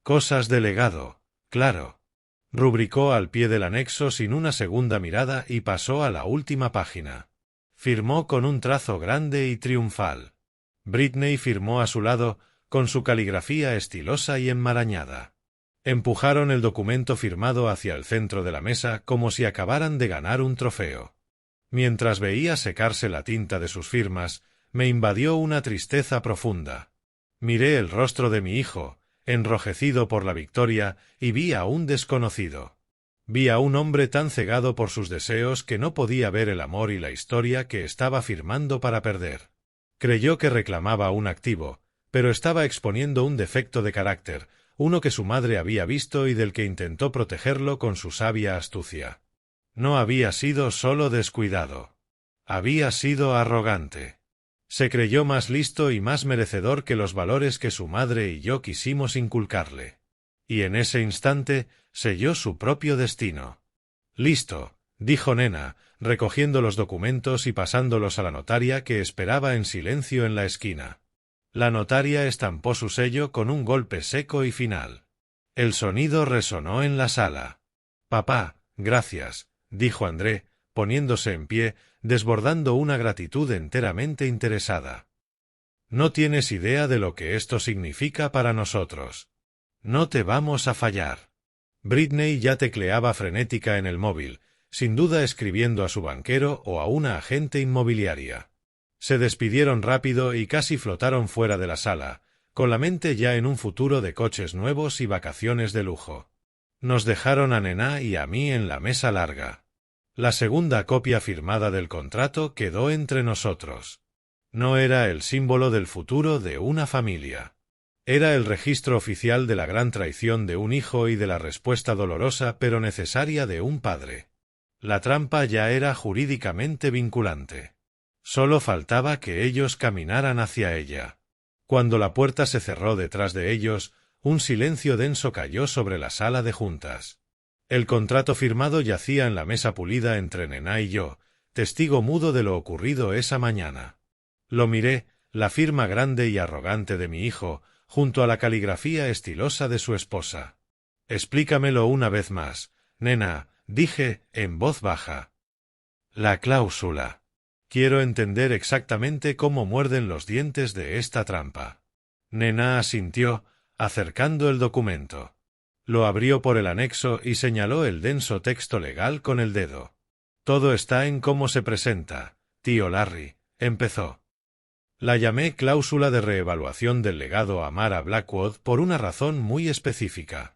Speaker 1: «Cosas de legado, claro». Rubricó al pie del anexo sin una segunda mirada y pasó a la última página. Firmó con un trazo grande y triunfal. Britney firmó a su lado, con su caligrafía estilosa y enmarañada. Empujaron el documento firmado hacia el centro de la mesa como si acabaran de ganar un trofeo. Mientras veía secarse la tinta de sus firmas, me invadió una tristeza profunda. Miré el rostro de mi hijo, enrojecido por la victoria, y vi a un desconocido. Vi a un hombre tan cegado por sus deseos que no podía ver el amor y la historia que estaba firmando para perder. Creyó que reclamaba un activo, pero estaba exponiendo un defecto de carácter, uno que su madre había visto y del que intentó protegerlo con su sabia astucia. No había sido solo descuidado. Había sido arrogante. Se creyó más listo y más merecedor que los valores que su madre y yo quisimos inculcarle. Y en ese instante selló su propio destino. «Listo», dijo Nena, recogiendo los documentos y pasándolos a la notaria que esperaba en silencio en la esquina. La notaria estampó su sello con un golpe seco y final. El sonido resonó en la sala. «Papá, gracias», dijo André, poniéndose en pie, desbordando una gratitud enteramente interesada. «No tienes idea de lo que esto significa para nosotros. No te vamos a fallar». Britney ya tecleaba frenética en el móvil, sin duda escribiendo a su banquero o a una agente inmobiliaria. Se despidieron rápido y casi flotaron fuera de la sala, con la mente ya en un futuro de coches nuevos y vacaciones de lujo. Nos dejaron a Nena y a mí en la mesa larga. La segunda copia firmada del contrato quedó entre nosotros. No era el símbolo del futuro de una familia. Era el registro oficial de la gran traición de un hijo y de la respuesta dolorosa pero necesaria de un padre. La trampa ya era jurídicamente vinculante. Solo faltaba que ellos caminaran hacia ella. Cuando la puerta se cerró detrás de ellos, un silencio denso cayó sobre la sala de juntas. El contrato firmado yacía en la mesa pulida entre Nena y yo, testigo mudo de lo ocurrido esa mañana. Lo miré, la firma grande y arrogante de mi hijo, junto a la caligrafía estilosa de su esposa. «Explícamelo una vez más, Nena», dije, en voz baja. «La cláusula. Quiero entender exactamente cómo muerden los dientes de esta trampa». Nena asintió, acercando el documento. Lo abrió por el anexo y señaló el denso texto legal con el dedo. «Todo está en cómo se presenta, tío Larry», empezó. La llamé cláusula de reevaluación del legado a Mara Blackwood por una razón muy específica.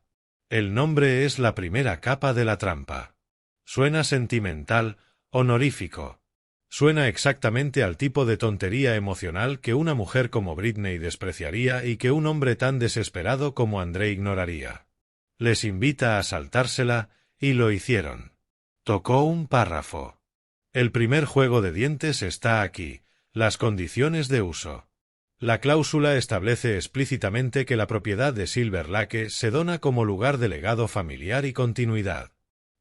Speaker 1: El nombre es la primera capa de la trampa. Suena sentimental, honorífico. Suena exactamente al tipo de tontería emocional que una mujer como Britney despreciaría y que un hombre tan desesperado como André ignoraría. Les invita a saltársela, y lo hicieron. Tocó un párrafo. El primer juego de dientes está aquí, las condiciones de uso. La cláusula establece explícitamente que la propiedad de Silver Lake se dona como lugar de legado familiar y continuidad.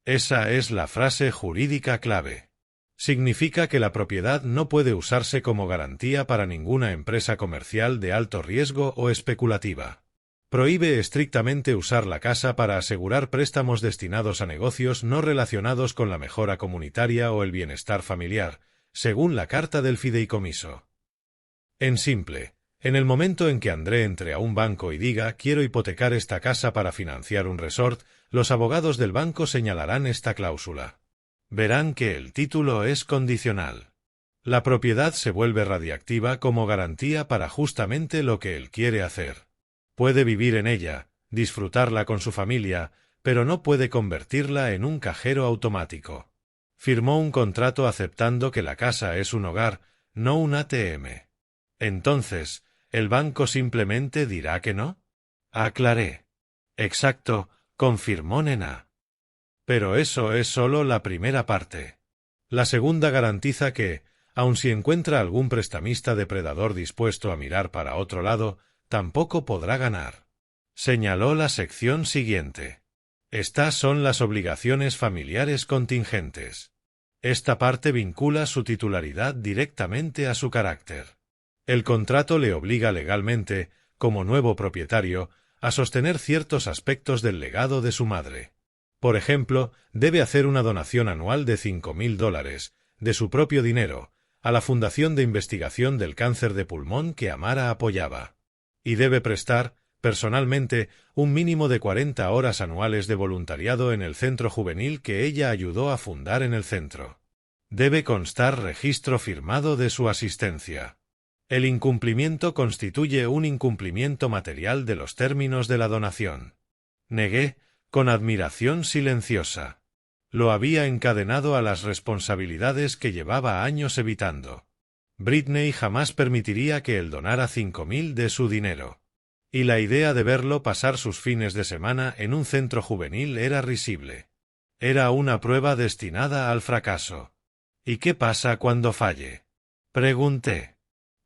Speaker 1: Esa es la frase jurídica clave. Significa que la propiedad no puede usarse como garantía para ninguna empresa comercial de alto riesgo o especulativa. Prohíbe estrictamente usar la casa para asegurar préstamos destinados a negocios no relacionados con la mejora comunitaria o el bienestar familiar, según la carta del fideicomiso. En simple, en el momento en que André entre a un banco y diga «quiero hipotecar esta casa para financiar un resort», los abogados del banco señalarán esta cláusula. Verán que el título es condicional. La propiedad se vuelve radiactiva como garantía para justamente lo que él quiere hacer. Puede vivir en ella, disfrutarla con su familia, pero no puede convertirla en un cajero automático. Firmó un contrato aceptando que la casa es un hogar, no un ATM. Entonces, ¿el banco simplemente dirá que no? Aclaré. Exacto, confirmó Nena. Pero eso es solo la primera parte. La segunda garantiza que, aun si encuentra algún prestamista depredador dispuesto a mirar para otro lado, tampoco podrá ganar. Señaló la sección siguiente. Estas son las obligaciones familiares contingentes. Esta parte vincula su titularidad directamente a su carácter. El contrato le obliga legalmente, como nuevo propietario, a sostener ciertos aspectos del legado de su madre. Por ejemplo, debe hacer una donación anual de $5,000, de su propio dinero, a la Fundación de Investigación del Cáncer de Pulmón que Amara apoyaba. Y debe prestar, personalmente, un mínimo de 40 horas anuales de voluntariado en el centro juvenil que ella ayudó a fundar en el centro. Debe constar registro firmado de su asistencia. El incumplimiento constituye un incumplimiento material de los términos de la donación. Negué, con admiración silenciosa. Lo había encadenado a las responsabilidades que llevaba años evitando. Britney jamás permitiría que él donara 5,000 de su dinero. Y la idea de verlo pasar sus fines de semana en un centro juvenil era risible. Era una prueba destinada al fracaso. ¿Y qué pasa cuando falle? Pregunté.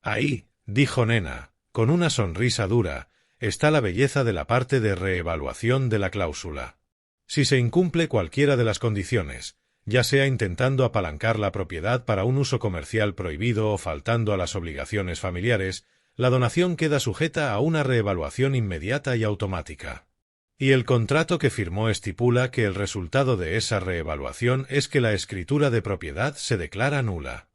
Speaker 1: Ahí, dijo Nena, con una sonrisa dura, está la belleza de la parte de reevaluación de la cláusula. Si se incumple cualquiera de las condiciones, ya sea intentando apalancar la propiedad para un uso comercial prohibido o faltando a las obligaciones familiares, la donación queda sujeta a una reevaluación inmediata y automática. Y el contrato que firmó estipula que el resultado de esa reevaluación es que la escritura de propiedad se declara nula.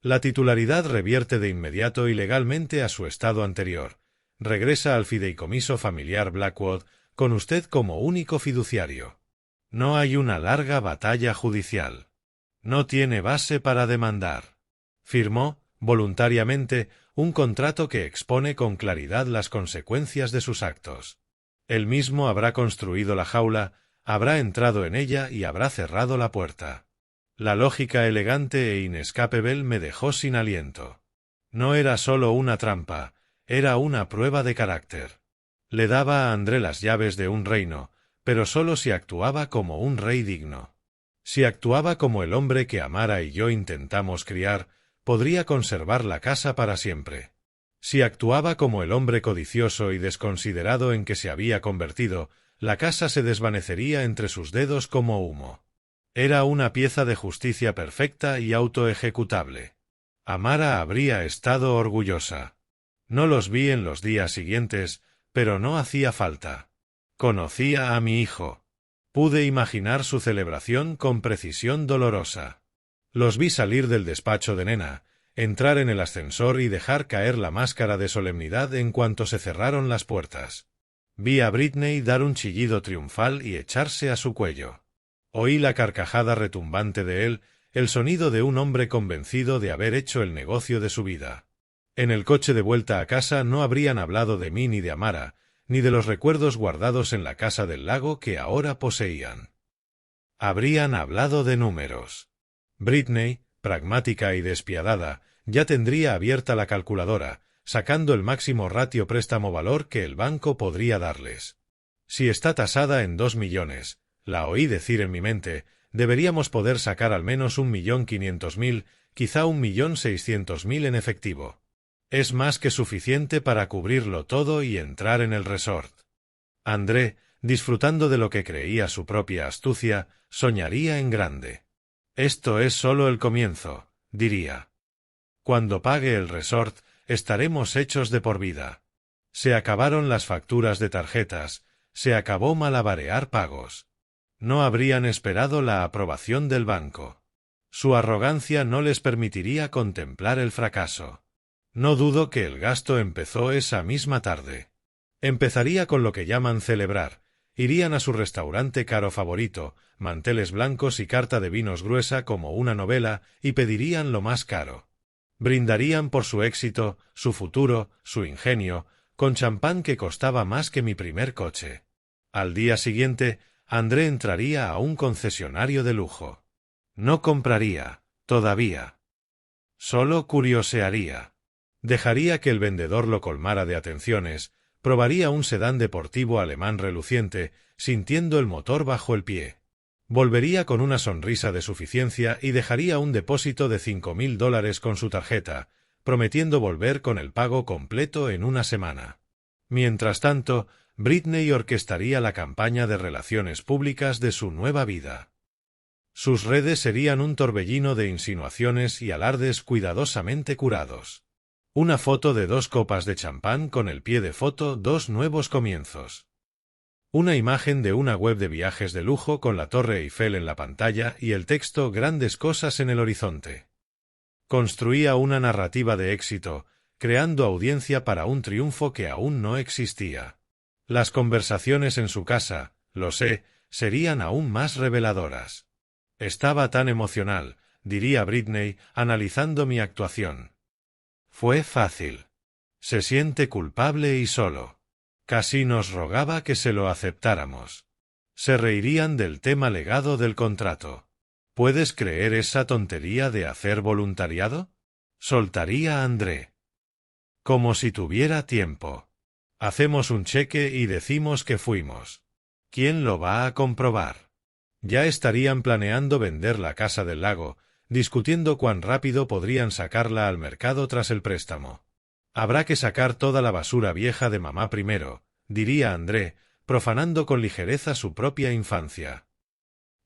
Speaker 1: La titularidad revierte de inmediato y legalmente a su estado anterior. Regresa al fideicomiso familiar Blackwood con usted como único fiduciario. No hay una larga batalla judicial. No tiene base para demandar. Firmó, voluntariamente, un contrato que expone con claridad las consecuencias de sus actos. Él mismo habrá construido la jaula, habrá entrado en ella y habrá cerrado la puerta. La lógica elegante e inescapable me dejó sin aliento. No era solo una trampa, era una prueba de carácter. Le daba a André las llaves de un reino, pero solo si actuaba como un rey digno. Si actuaba como el hombre que Amara y yo intentamos criar, podría conservar la casa para siempre. Si actuaba como el hombre codicioso y desconsiderado en que se había convertido, la casa se desvanecería entre sus dedos como humo. Era una pieza de justicia perfecta y autoejecutable. Amara habría estado orgullosa. No los vi en los días siguientes, pero no hacía falta. Conocía a mi hijo. Pude imaginar su celebración con precisión dolorosa. Los vi salir del despacho de Nena, entrar en el ascensor y dejar caer la máscara de solemnidad en cuanto se cerraron las puertas. Vi a Britney dar un chillido triunfal y echarse a su cuello. Oí la carcajada retumbante de él, el sonido de un hombre convencido de haber hecho el negocio de su vida. En el coche de vuelta a casa no habrían hablado de mí ni de Amara, ni de los recuerdos guardados en la casa del lago que ahora poseían. Habrían hablado de números. Britney, pragmática y despiadada, ya tendría abierta la calculadora, sacando el máximo ratio préstamo-valor que el banco podría darles. Si está tasada en 2 millones, la oí decir en mi mente, deberíamos poder sacar al menos 1,500,000, quizá 1,600,000 en efectivo. Es más que suficiente para cubrirlo todo y entrar en el resort. André, disfrutando de lo que creía su propia astucia, soñaría en grande. Esto es solo el comienzo, diría. Cuando pague el resort, estaremos hechos de por vida. Se acabaron las facturas de tarjetas, se acabó malabarear pagos. No habrían esperado la aprobación del banco. Su arrogancia no les permitiría contemplar el fracaso. No dudo que el gasto empezó esa misma tarde. Empezaría con lo que llaman celebrar. Irían a su restaurante caro favorito, manteles blancos y carta de vinos gruesa como una novela, y pedirían lo más caro. Brindarían por su éxito, su futuro, su ingenio, con champán que costaba más que mi primer coche. Al día siguiente, André entraría a un concesionario de lujo. No compraría, todavía. Solo curiosearía. Dejaría que el vendedor lo colmara de atenciones, probaría un sedán deportivo alemán reluciente, sintiendo el motor bajo el pie. Volvería con una sonrisa de suficiencia y dejaría un depósito de $5.000 con su tarjeta, prometiendo volver con el pago completo en una semana. Mientras tanto, Britney orquestaría la campaña de relaciones públicas de su nueva vida. Sus redes serían un torbellino de insinuaciones y alardes cuidadosamente curados. Una foto de 2 copas de champán con el pie de foto 2 nuevos comienzos. Una imagen de una web de viajes de lujo con la Torre Eiffel en la pantalla y el texto grandes cosas en el horizonte. Construía una narrativa de éxito, creando audiencia para un triunfo que aún no existía. Las conversaciones en su casa, lo sé, serían aún más reveladoras. Estaba tan emocional, diría Britney, analizando mi actuación. Fue fácil. Se siente culpable y solo. Casi nos rogaba que se lo aceptáramos. Se reirían del tema legado del contrato. ¿Puedes creer esa tontería de hacer voluntariado? Soltaría a André. Como si tuviera tiempo. Hacemos un cheque y decimos que fuimos. ¿Quién lo va a comprobar? Ya estarían planeando vender la casa del lago, discutiendo cuán rápido podrían sacarla al mercado tras el préstamo. Habrá que sacar toda la basura vieja de mamá primero, diría André, profanando con ligereza su propia infancia.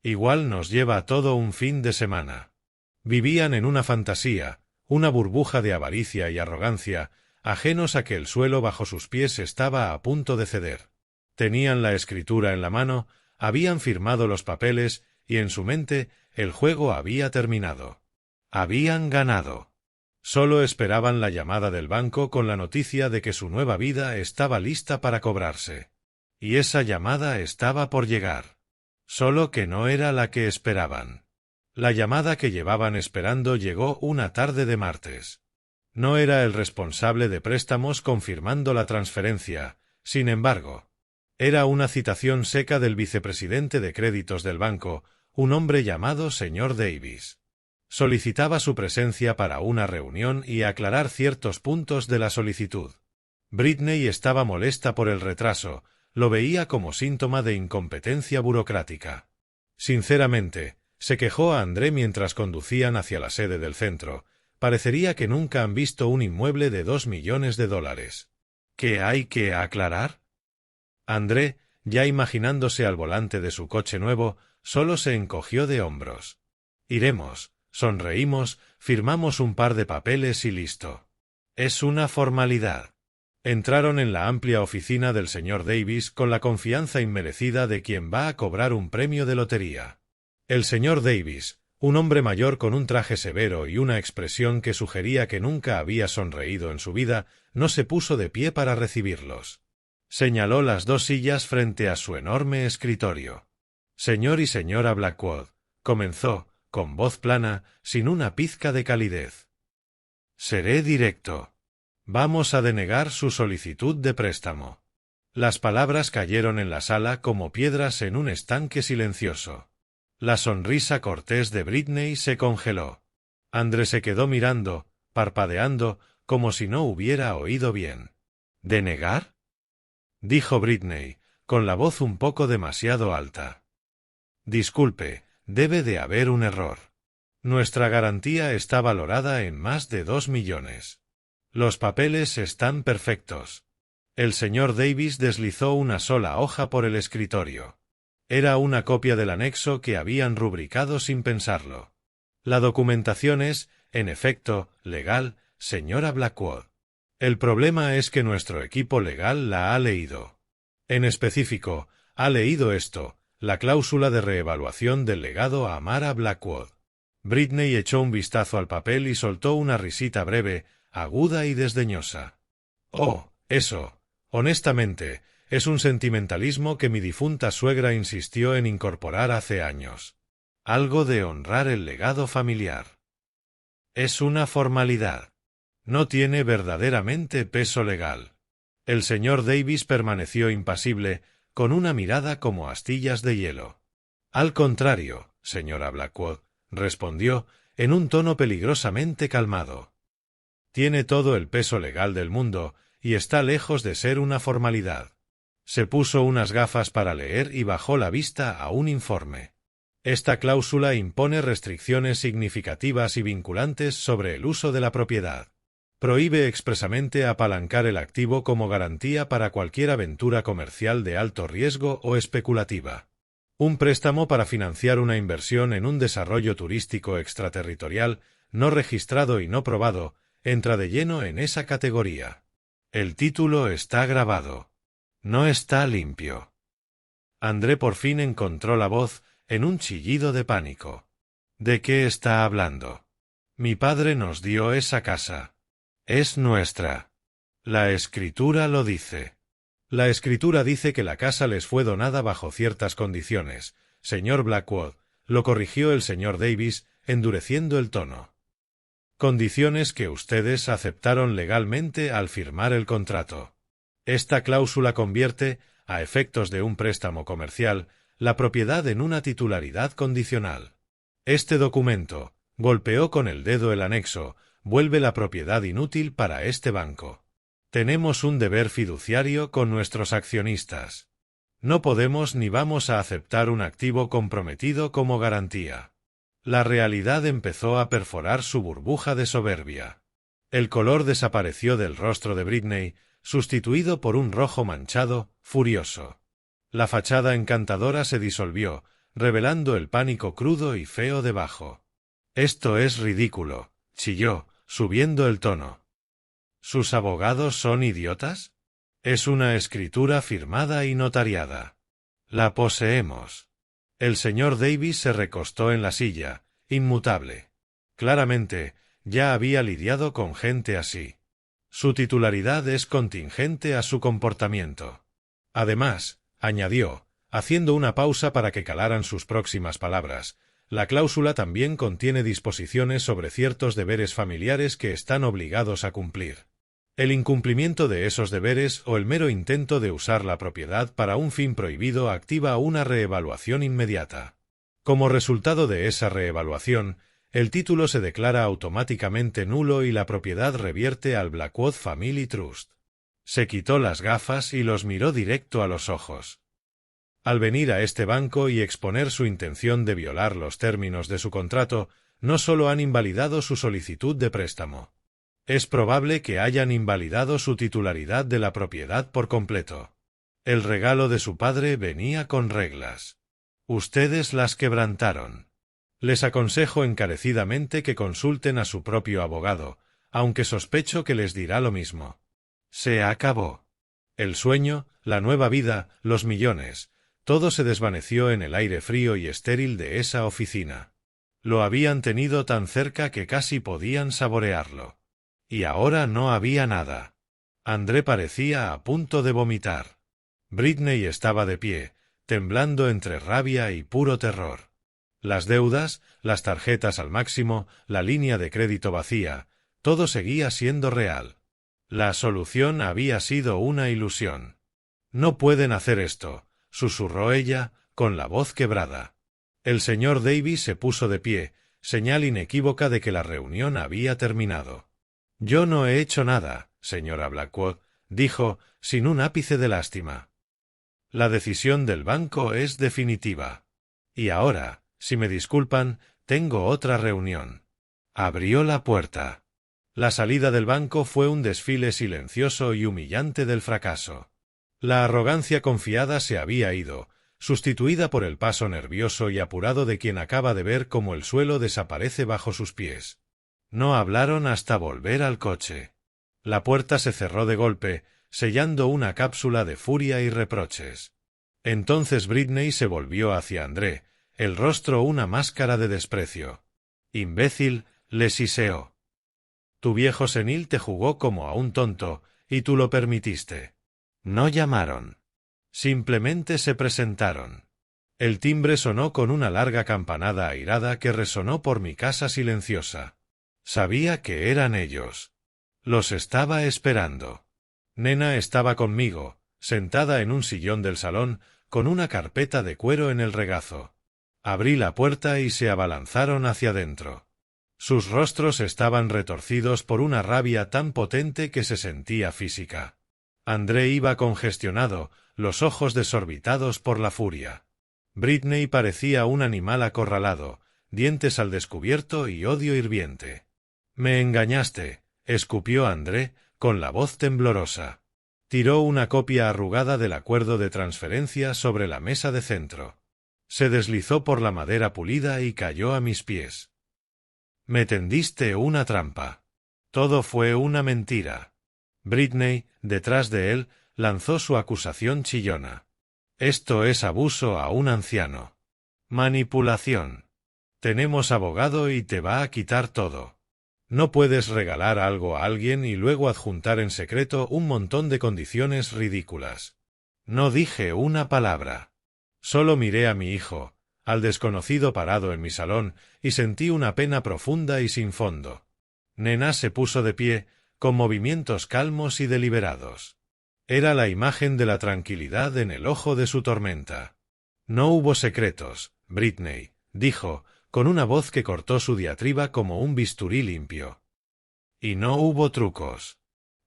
Speaker 1: Igual nos lleva todo un fin de semana. Vivían en una fantasía, una burbuja de avaricia y arrogancia, ajenos a que el suelo bajo sus pies estaba a punto de ceder. Tenían la escritura en la mano, habían firmado los papeles, y en su mente el juego había terminado. Habían ganado. Solo esperaban la llamada del banco con la noticia de que su nueva vida estaba lista para cobrarse. Y esa llamada estaba por llegar. Solo que no era la que esperaban. La llamada que llevaban esperando llegó una tarde de martes. No era el responsable de préstamos confirmando la transferencia, sin embargo. Era una citación seca del vicepresidente de créditos del banco, un hombre llamado señor Davis. Solicitaba su presencia para una reunión y aclarar ciertos puntos de la solicitud. Britney estaba molesta por el retraso, lo veía como síntoma de incompetencia burocrática. Sinceramente, se quejó a André mientras conducían hacia la sede del centro. Parecería que nunca han visto un inmueble de $2 millones. ¿Qué hay que aclarar? André, ya imaginándose al volante de su coche nuevo, solo se encogió de hombros. Iremos, sonreímos, firmamos un par de papeles y listo. Es una formalidad. Entraron en la amplia oficina del señor Davis con la confianza inmerecida de quien va a cobrar un premio de lotería. El señor Davis, un hombre mayor con un traje severo y una expresión que sugería que nunca había sonreído en su vida, no se puso de pie para recibirlos. Señaló las 2 sillas frente a su enorme escritorio. Señor y señora Blackwood, comenzó, con voz plana, sin una pizca de calidez. Seré directo. Vamos a denegar su solicitud de préstamo. Las palabras cayeron en la sala como piedras en un estanque silencioso. La sonrisa cortés de Britney se congeló. André se quedó mirando, parpadeando, como si no hubiera oído bien. ¿Denegar? Dijo Britney, con la voz un poco demasiado alta. Disculpe, debe de haber un error. Nuestra garantía está valorada en más de $2 millones. Los papeles están perfectos. El señor Davis deslizó una sola hoja por el escritorio. Era una copia del anexo que habían rubricado sin pensarlo. La documentación es, en efecto, legal, señora Blackwood. El problema es que nuestro equipo legal la ha leído. En específico, ha leído esto, la cláusula de reevaluación del legado a Mara Blackwood. Britney echó un vistazo al papel y soltó una risita breve, aguda y desdeñosa. Oh, eso, honestamente, es un sentimentalismo que mi difunta suegra insistió en incorporar hace años. Algo de honrar el legado familiar. Es una formalidad. No tiene verdaderamente peso legal. El señor Davis permaneció impasible, con una mirada como astillas de hielo. Al contrario, señora Blackwood, respondió, en un tono peligrosamente calmado. Tiene todo el peso legal del mundo, y está lejos de ser una formalidad. Se puso unas gafas para leer y bajó la vista a un informe. Esta cláusula impone restricciones significativas y vinculantes sobre el uso de la propiedad. Prohíbe expresamente apalancar el activo como garantía para cualquier aventura comercial de alto riesgo o especulativa. Un préstamo para financiar una inversión en un desarrollo turístico extraterritorial, no registrado y no probado, entra de lleno en esa categoría. El título está grabado. No está limpio. André por fin encontró la voz, en un chillido de pánico. ¿De qué está hablando? Mi padre nos dio esa casa. Es nuestra. La escritura lo dice. La escritura dice que la casa les fue donada bajo ciertas condiciones, señor Blackwood, lo corrigió el señor Davis, endureciendo el tono. Condiciones que ustedes aceptaron legalmente al firmar el contrato. Esta cláusula convierte, a efectos de un préstamo comercial, la propiedad en una titularidad condicional. Este documento, golpeó con el dedo el anexo, vuelve la propiedad inútil para este banco. Tenemos un deber fiduciario con nuestros accionistas. No podemos ni vamos a aceptar un activo comprometido como garantía. La realidad empezó a perforar su burbuja de soberbia. El color desapareció del rostro de Britney, sustituido por un rojo manchado, furioso. La fachada encantadora se disolvió, revelando el pánico crudo y feo debajo. Esto es ridículo, chilló, subiendo el tono. ¿Sus abogados son idiotas? Es una escritura firmada y notariada. La poseemos. El señor Davis se recostó en la silla, inmutable. Claramente, ya había lidiado con gente así. Su titularidad es contingente a su comportamiento. Además, añadió, haciendo una pausa para que calaran sus próximas palabras, la cláusula también contiene disposiciones sobre ciertos deberes familiares que están obligados a cumplir. El incumplimiento de esos deberes o el mero intento de usar la propiedad para un fin prohibido activa una reevaluación inmediata. Como resultado de esa reevaluación, el título se declara automáticamente nulo y la propiedad revierte al Blackwood Family Trust. Se quitó las gafas y los miró directo a los ojos. Al venir a este banco y exponer su intención de violar los términos de su contrato, no solo han invalidado su solicitud de préstamo. Es probable que hayan invalidado su titularidad de la propiedad por completo. El regalo de su padre venía con reglas. Ustedes las quebrantaron. Les aconsejo encarecidamente que consulten a su propio abogado, aunque sospecho que les dirá lo mismo. Se acabó. El sueño, la nueva vida, los millones, todo se desvaneció en el aire frío y estéril de esa oficina. Lo habían tenido tan cerca que casi podían saborearlo. Y ahora no había nada. André parecía a punto de vomitar. Britney estaba de pie, temblando entre rabia y puro terror. Las deudas, las tarjetas al máximo, la línea de crédito vacía, todo seguía siendo real. La solución había sido una ilusión. No pueden hacer esto, susurró ella, con la voz quebrada. El señor Davis se puso de pie, señal inequívoca de que la reunión había terminado. Yo no he hecho nada, señora Blackwood, dijo, sin un ápice de lástima. La decisión del banco es definitiva. Y ahora, si me disculpan, tengo otra reunión. Abrió la puerta. La salida del banco fue un desfile silencioso y humillante del fracaso. La arrogancia confiada se había ido, sustituida por el paso nervioso y apurado de quien acaba de ver cómo el suelo desaparece bajo sus pies. No hablaron hasta volver al coche. La puerta se cerró de golpe, sellando una cápsula de furia y reproches. Entonces Britney se volvió hacia André, el rostro una máscara de desprecio. «Imbécil», le siseó. «Tu viejo senil te jugó como a un tonto, y tú lo permitiste. No llamaron. Simplemente se presentaron». El timbre sonó con una larga campanada airada que resonó por mi casa silenciosa. Sabía que eran ellos. Los estaba esperando. Nena estaba conmigo, sentada en un sillón del salón, con una carpeta de cuero en el regazo. Abrí la puerta y se abalanzaron hacia dentro. Sus rostros estaban retorcidos por una rabia tan potente que se sentía física. André iba congestionado, los ojos desorbitados por la furia. Britney parecía un animal acorralado, dientes al descubierto y odio hirviente. «Me engañaste», escupió André, con la voz temblorosa. Tiró una copia arrugada del acuerdo de transferencia sobre la mesa de centro. Se deslizó por la madera pulida y cayó a mis pies. «Me tendiste una trampa. Todo fue una mentira». Britney, detrás de él, lanzó su acusación chillona. «Esto es abuso a un anciano. Manipulación. Tenemos abogado y te va a quitar todo. No puedes regalar algo a alguien y luego adjuntar en secreto un montón de condiciones ridículas». No dije una palabra. Solo miré a mi hijo, al desconocido parado en mi salón, y sentí una pena profunda y sin fondo. Nena se puso de pie, con movimientos calmos y deliberados. Era la imagen de la tranquilidad en el ojo de su tormenta. «No hubo secretos, Britney», dijo, con una voz que cortó su diatriba como un bisturí limpio. «Y no hubo trucos.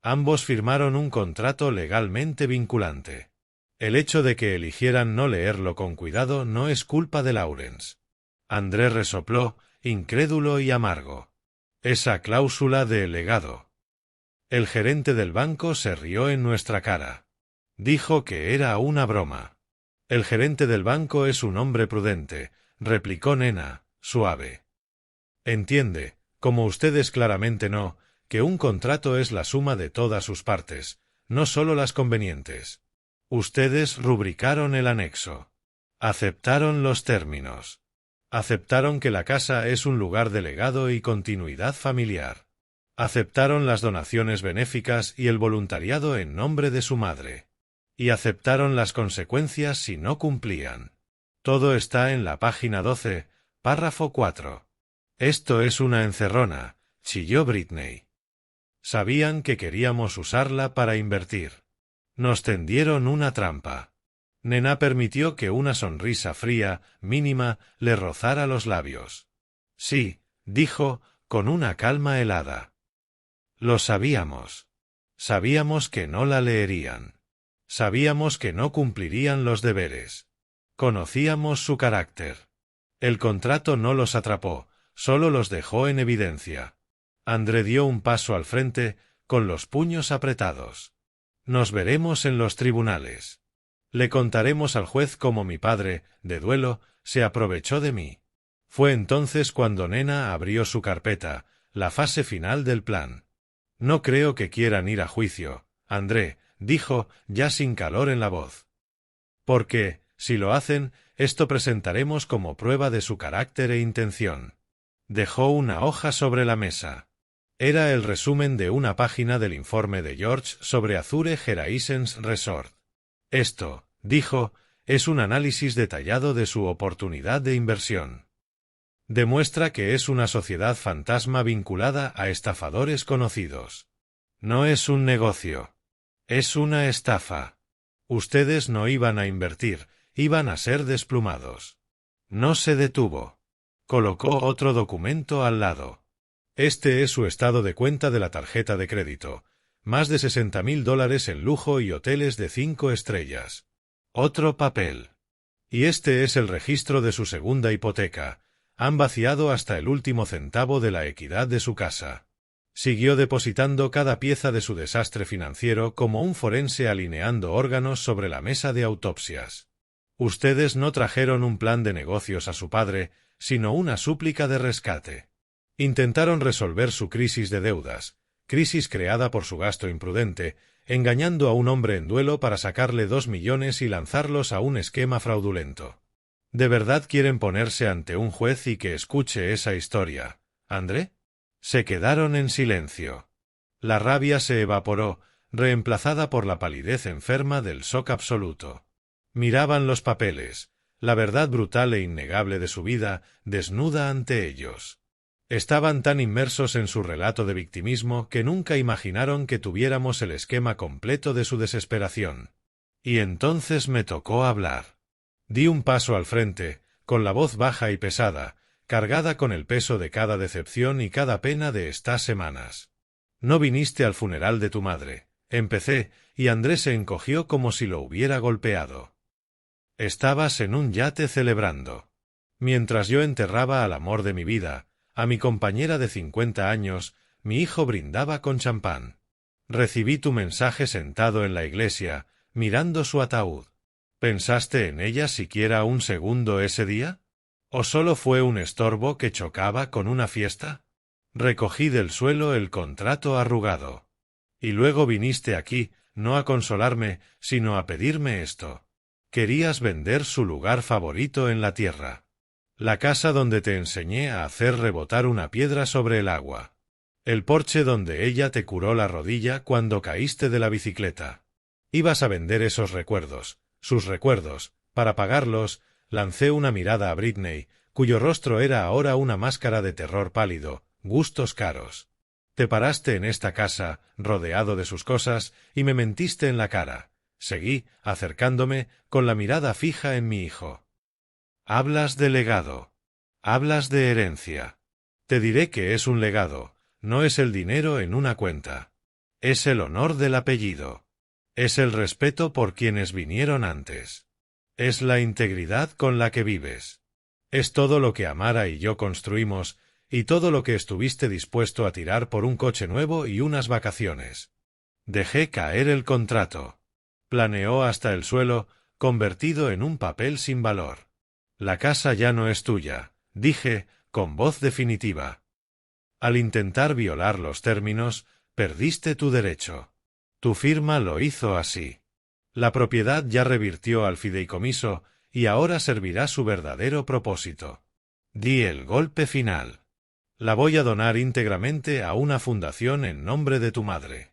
Speaker 1: Ambos firmaron un contrato legalmente vinculante. El hecho de que eligieran no leerlo con cuidado no es culpa de Lawrence». André resopló, incrédulo y amargo. «Esa cláusula de legado». El gerente del banco se rió en nuestra cara. Dijo que era una broma. «El gerente del banco es un hombre prudente», replicó Nena, suave. «Entiende, como ustedes claramente no, que un contrato es la suma de todas sus partes, no solo las convenientes. Ustedes rubricaron el anexo. Aceptaron los términos. Aceptaron que la casa es un lugar de legado y continuidad familiar. Aceptaron las donaciones benéficas y el voluntariado en nombre de su madre. Y aceptaron las consecuencias si no cumplían. Todo está en la página 12, párrafo 4. Esto es una encerrona», chilló Britney. «Sabían que queríamos usarla para invertir. Nos tendieron una trampa». Nena permitió que una sonrisa fría, mínima, le rozara los labios. «Sí», dijo, con una calma helada. «Lo sabíamos. Sabíamos que no la leerían. Sabíamos que no cumplirían los deberes. Conocíamos su carácter. El contrato no los atrapó, solo los dejó en evidencia». André dio un paso al frente, con los puños apretados. «Nos veremos en los tribunales. Le contaremos al juez cómo mi padre, de duelo, se aprovechó de mí». Fue entonces cuando Nena abrió su carpeta, la fase final del plan. «No creo que quieran ir a juicio, André», dijo, ya sin calor en la voz. «Porque, si lo hacen, esto presentaremos como prueba de su carácter e intención». Dejó una hoja sobre la mesa. Era el resumen de una página del informe de George sobre Azure Horizons Resort. «Esto», dijo, «es un análisis detallado de su oportunidad de inversión. Demuestra que es una sociedad fantasma vinculada a estafadores conocidos. No es un negocio. Es una estafa. Ustedes no iban a invertir, iban a ser desplumados». No se detuvo. Colocó otro documento al lado. «Este es su estado de cuenta de la tarjeta de crédito. Más de $60,000 en lujo y hoteles de 5 estrellas. Otro papel. Y este es el registro de su segunda hipoteca. Han vaciado hasta el último centavo de la equidad de su casa. Siguió depositando cada pieza de su desastre financiero como un forense alineando órganos sobre la mesa de autopsias. Ustedes no trajeron un plan de negocios a su padre, sino una súplica de rescate. Intentaron resolver su crisis de deudas, crisis creada por su gasto imprudente, engañando a un hombre en duelo para sacarle 2 millones y lanzarlos a un esquema fraudulento. ¿De verdad quieren ponerse ante un juez y que escuche esa historia, André? Se quedaron en silencio. La rabia se evaporó, reemplazada por la palidez enferma del shock absoluto. Miraban los papeles, la verdad brutal e innegable de su vida, desnuda ante ellos. Estaban tan inmersos en su relato de victimismo que nunca imaginaron que tuviéramos el esquema completo de su desesperación. Y entonces me tocó hablar. Di un paso al frente, con la voz baja y pesada, cargada con el peso de cada decepción y cada pena de estas semanas. No viniste al funeral de tu madre, empecé, y Andrés se encogió como si lo hubiera golpeado. Estabas en un yate celebrando. Mientras yo enterraba al amor de mi vida, a mi compañera de 50 años, mi hijo brindaba con champán. Recibí tu mensaje sentado en la iglesia, mirando su ataúd. ¿Pensaste en ella siquiera un segundo ese día? ¿O solo fue un estorbo que chocaba con una fiesta? Recogí del suelo el contrato arrugado. Y luego viniste aquí, no a consolarme, sino a pedirme esto. Querías vender su lugar favorito en la tierra. La casa donde te enseñé a hacer rebotar una piedra sobre el agua. El porche donde ella te curó la rodilla cuando caíste de la bicicleta. Ibas a vender esos recuerdos, sus recuerdos. Para pagarlos, lancé una mirada a Britney, cuyo rostro era ahora una máscara de terror pálido, gustos caros. Te paraste en esta casa, rodeado de sus cosas, y me mentiste en la cara. Seguí, acercándome, con la mirada fija en mi hijo. Hablas de legado. Hablas de herencia. Te diré que es un legado, no es el dinero en una cuenta. Es el honor del apellido. Es el respeto por quienes vinieron antes. Es la integridad con la que vives. Es todo lo que Amara y yo construimos, y todo lo que estuviste dispuesto a tirar por un coche nuevo y unas vacaciones. Dejé caer el contrato. Planeó hasta el suelo, convertido en un papel sin valor. La casa ya no es tuya, dije, con voz definitiva. Al intentar violar los términos, perdiste tu derecho. Tu firma lo hizo así. La propiedad ya revirtió al fideicomiso y ahora servirá su verdadero propósito. Di el golpe final. La voy a donar íntegramente a una fundación en nombre de tu madre.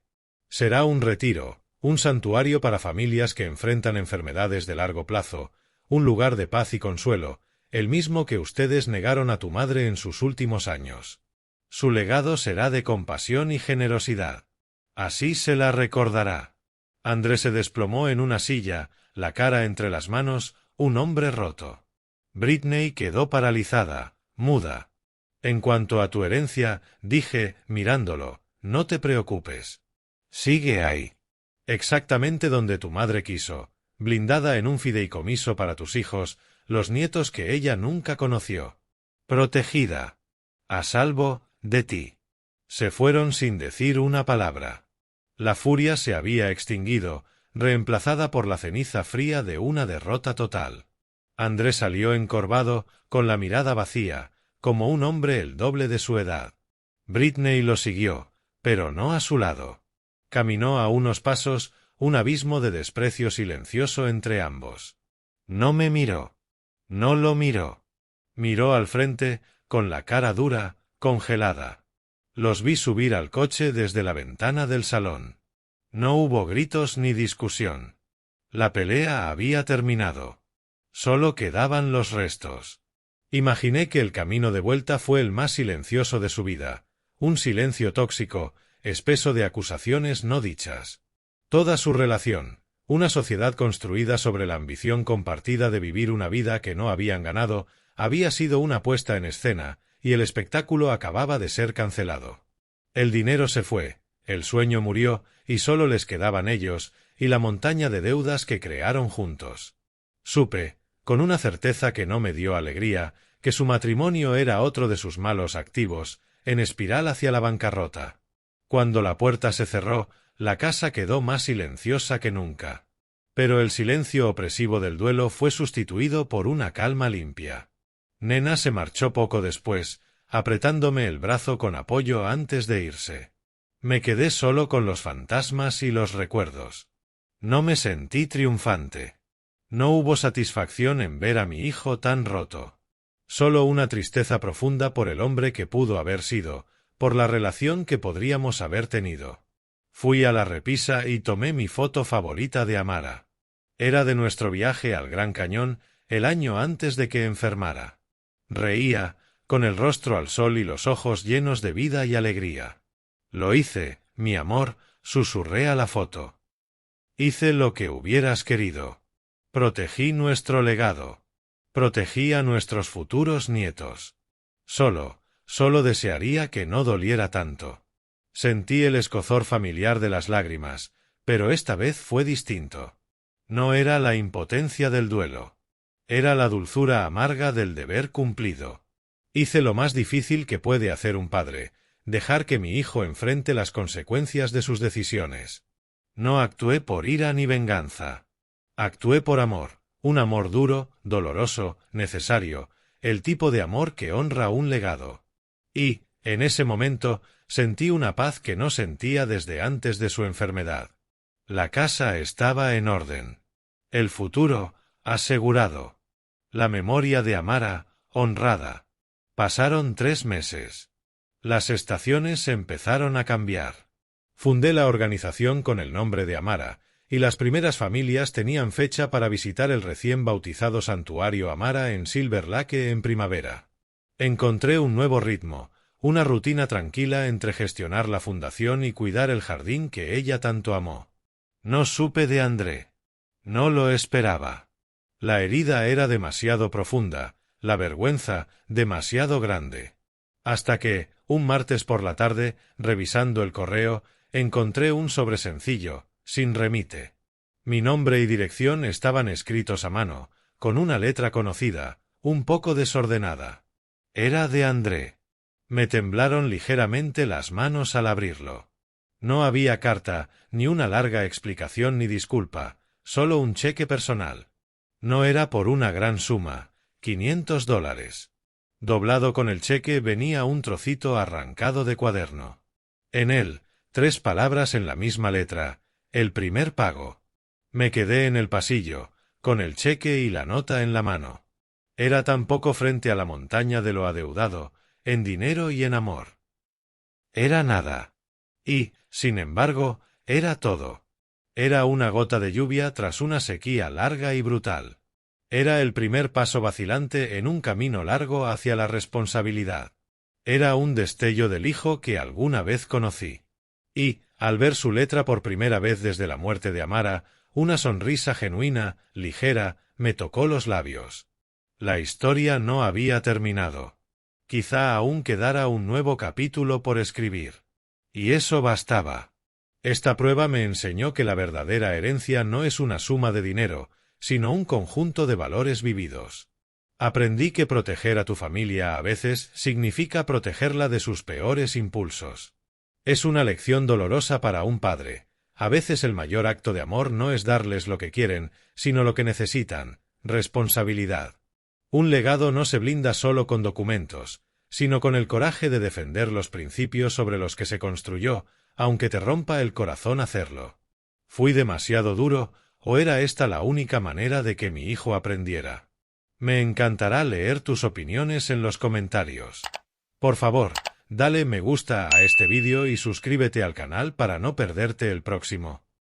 Speaker 1: Será un retiro, un santuario para familias que enfrentan enfermedades de largo plazo, un lugar de paz y consuelo, el mismo que ustedes negaron a tu madre en sus últimos años. Su legado será de compasión y generosidad. Así se la recordará. Andrés se desplomó en una silla, la cara entre las manos, un hombre roto. Britney quedó paralizada, muda. En cuanto a tu herencia, dije, mirándolo, no te preocupes. Sigue ahí. Exactamente donde tu madre quiso, blindada en un fideicomiso para tus hijos, los nietos que ella nunca conoció. Protegida. A salvo de ti. Se fueron sin decir una palabra. La furia se había extinguido, reemplazada por la ceniza fría de una derrota total. Andrés salió encorvado, con la mirada vacía, como un hombre el doble de su edad. Britney lo siguió, pero no a su lado. Caminó a unos pasos, un abismo de desprecio silencioso entre ambos. No me miró. No lo miró. Miró al frente, con la cara dura, congelada. Los vi subir al coche desde la ventana del salón. No hubo gritos ni discusión. La pelea había terminado. Solo quedaban los restos. Imaginé que el camino de vuelta fue el más silencioso de su vida, un silencio tóxico, espeso de acusaciones no dichas. Toda su relación, una sociedad construida sobre la ambición compartida de vivir una vida que no habían ganado, había sido una puesta en escena, y el espectáculo acababa de ser cancelado. El dinero se fue, el sueño murió, y solo les quedaban ellos, y la montaña de deudas que crearon juntos. Supe, con una certeza que no me dio alegría, que su matrimonio era otro de sus malos activos, en espiral hacia la bancarrota. Cuando la puerta se cerró, la casa quedó más silenciosa que nunca. Pero el silencio opresivo del duelo fue sustituido por una calma limpia. Nena se marchó poco después, apretándome el brazo con apoyo antes de irse. Me quedé solo con los fantasmas y los recuerdos. No me sentí triunfante. No hubo satisfacción en ver a mi hijo tan roto. Solo una tristeza profunda por el hombre que pudo haber sido, por la relación que podríamos haber tenido. Fui a la repisa y tomé mi foto favorita de Amara. Era de nuestro viaje al Gran Cañón, el año antes de que enfermara. Reía, con el rostro al sol y los ojos llenos de vida y alegría. Lo hice, mi amor, susurré a la foto. Hice lo que hubieras querido. Protegí nuestro legado. Protegí a nuestros futuros nietos. Solo desearía que no doliera tanto. Sentí el escozor familiar de las lágrimas, pero esta vez fue distinto. No era la impotencia del duelo. Era la dulzura amarga del deber cumplido. Hice lo más difícil que puede hacer un padre, dejar que mi hijo enfrente las consecuencias de sus decisiones. No actué por ira ni venganza. Actué por amor, un amor duro, doloroso, necesario, el tipo de amor que honra un legado. Y, en ese momento, sentí una paz que no sentía desde antes de su enfermedad. La casa estaba en orden. El futuro, asegurado. La memoria de Amara, honrada. Pasaron 3 meses. Las estaciones empezaron a cambiar. Fundé la organización con el nombre de Amara, y las primeras familias tenían fecha para visitar el recién bautizado santuario Amara en Silver Lake en primavera. Encontré un nuevo ritmo, una rutina tranquila entre gestionar la fundación y cuidar el jardín que ella tanto amó. No supe de André. No lo esperaba. La herida era demasiado profunda, la vergüenza demasiado grande. Hasta que, un martes por la tarde, revisando el correo, encontré un sobre sencillo, sin remite. Mi nombre y dirección estaban escritos a mano, con una letra conocida, un poco desordenada. Era de André. Me temblaron ligeramente las manos al abrirlo. No había carta, ni una larga explicación ni disculpa, solo un cheque personal. No era por una gran suma, $500. Doblado con el cheque venía un trocito arrancado de cuaderno. En él, 3 palabras en la misma letra, el primer pago. Me quedé en el pasillo, con el cheque y la nota en la mano. Era tan poco frente a la montaña de lo adeudado, en dinero y en amor. Era nada. Y, sin embargo, era todo. Era una gota de lluvia tras una sequía larga y brutal. Era el primer paso vacilante en un camino largo hacia la responsabilidad. Era un destello del hijo que alguna vez conocí. Y, al ver su letra por primera vez desde la muerte de Amara, una sonrisa genuina, ligera, me tocó los labios. La historia no había terminado. Quizá aún quedara un nuevo capítulo por escribir. Y eso bastaba. Esta prueba me enseñó que la verdadera herencia no es una suma de dinero, sino un conjunto de valores vividos. Aprendí que proteger a tu familia a veces significa protegerla de sus peores impulsos. Es una lección dolorosa para un padre. A veces el mayor acto de amor no es darles lo que quieren, sino lo que necesitan, responsabilidad. Un legado no se blinda solo con documentos, sino con el coraje de defender los principios sobre los que se construyó, aunque te rompa el corazón hacerlo. ¿Fui demasiado duro, o era esta la única manera de que mi hijo aprendiera? Me encantará leer tus opiniones en los comentarios. Por favor, dale me gusta a este vídeo y suscríbete al canal para no perderte el próximo.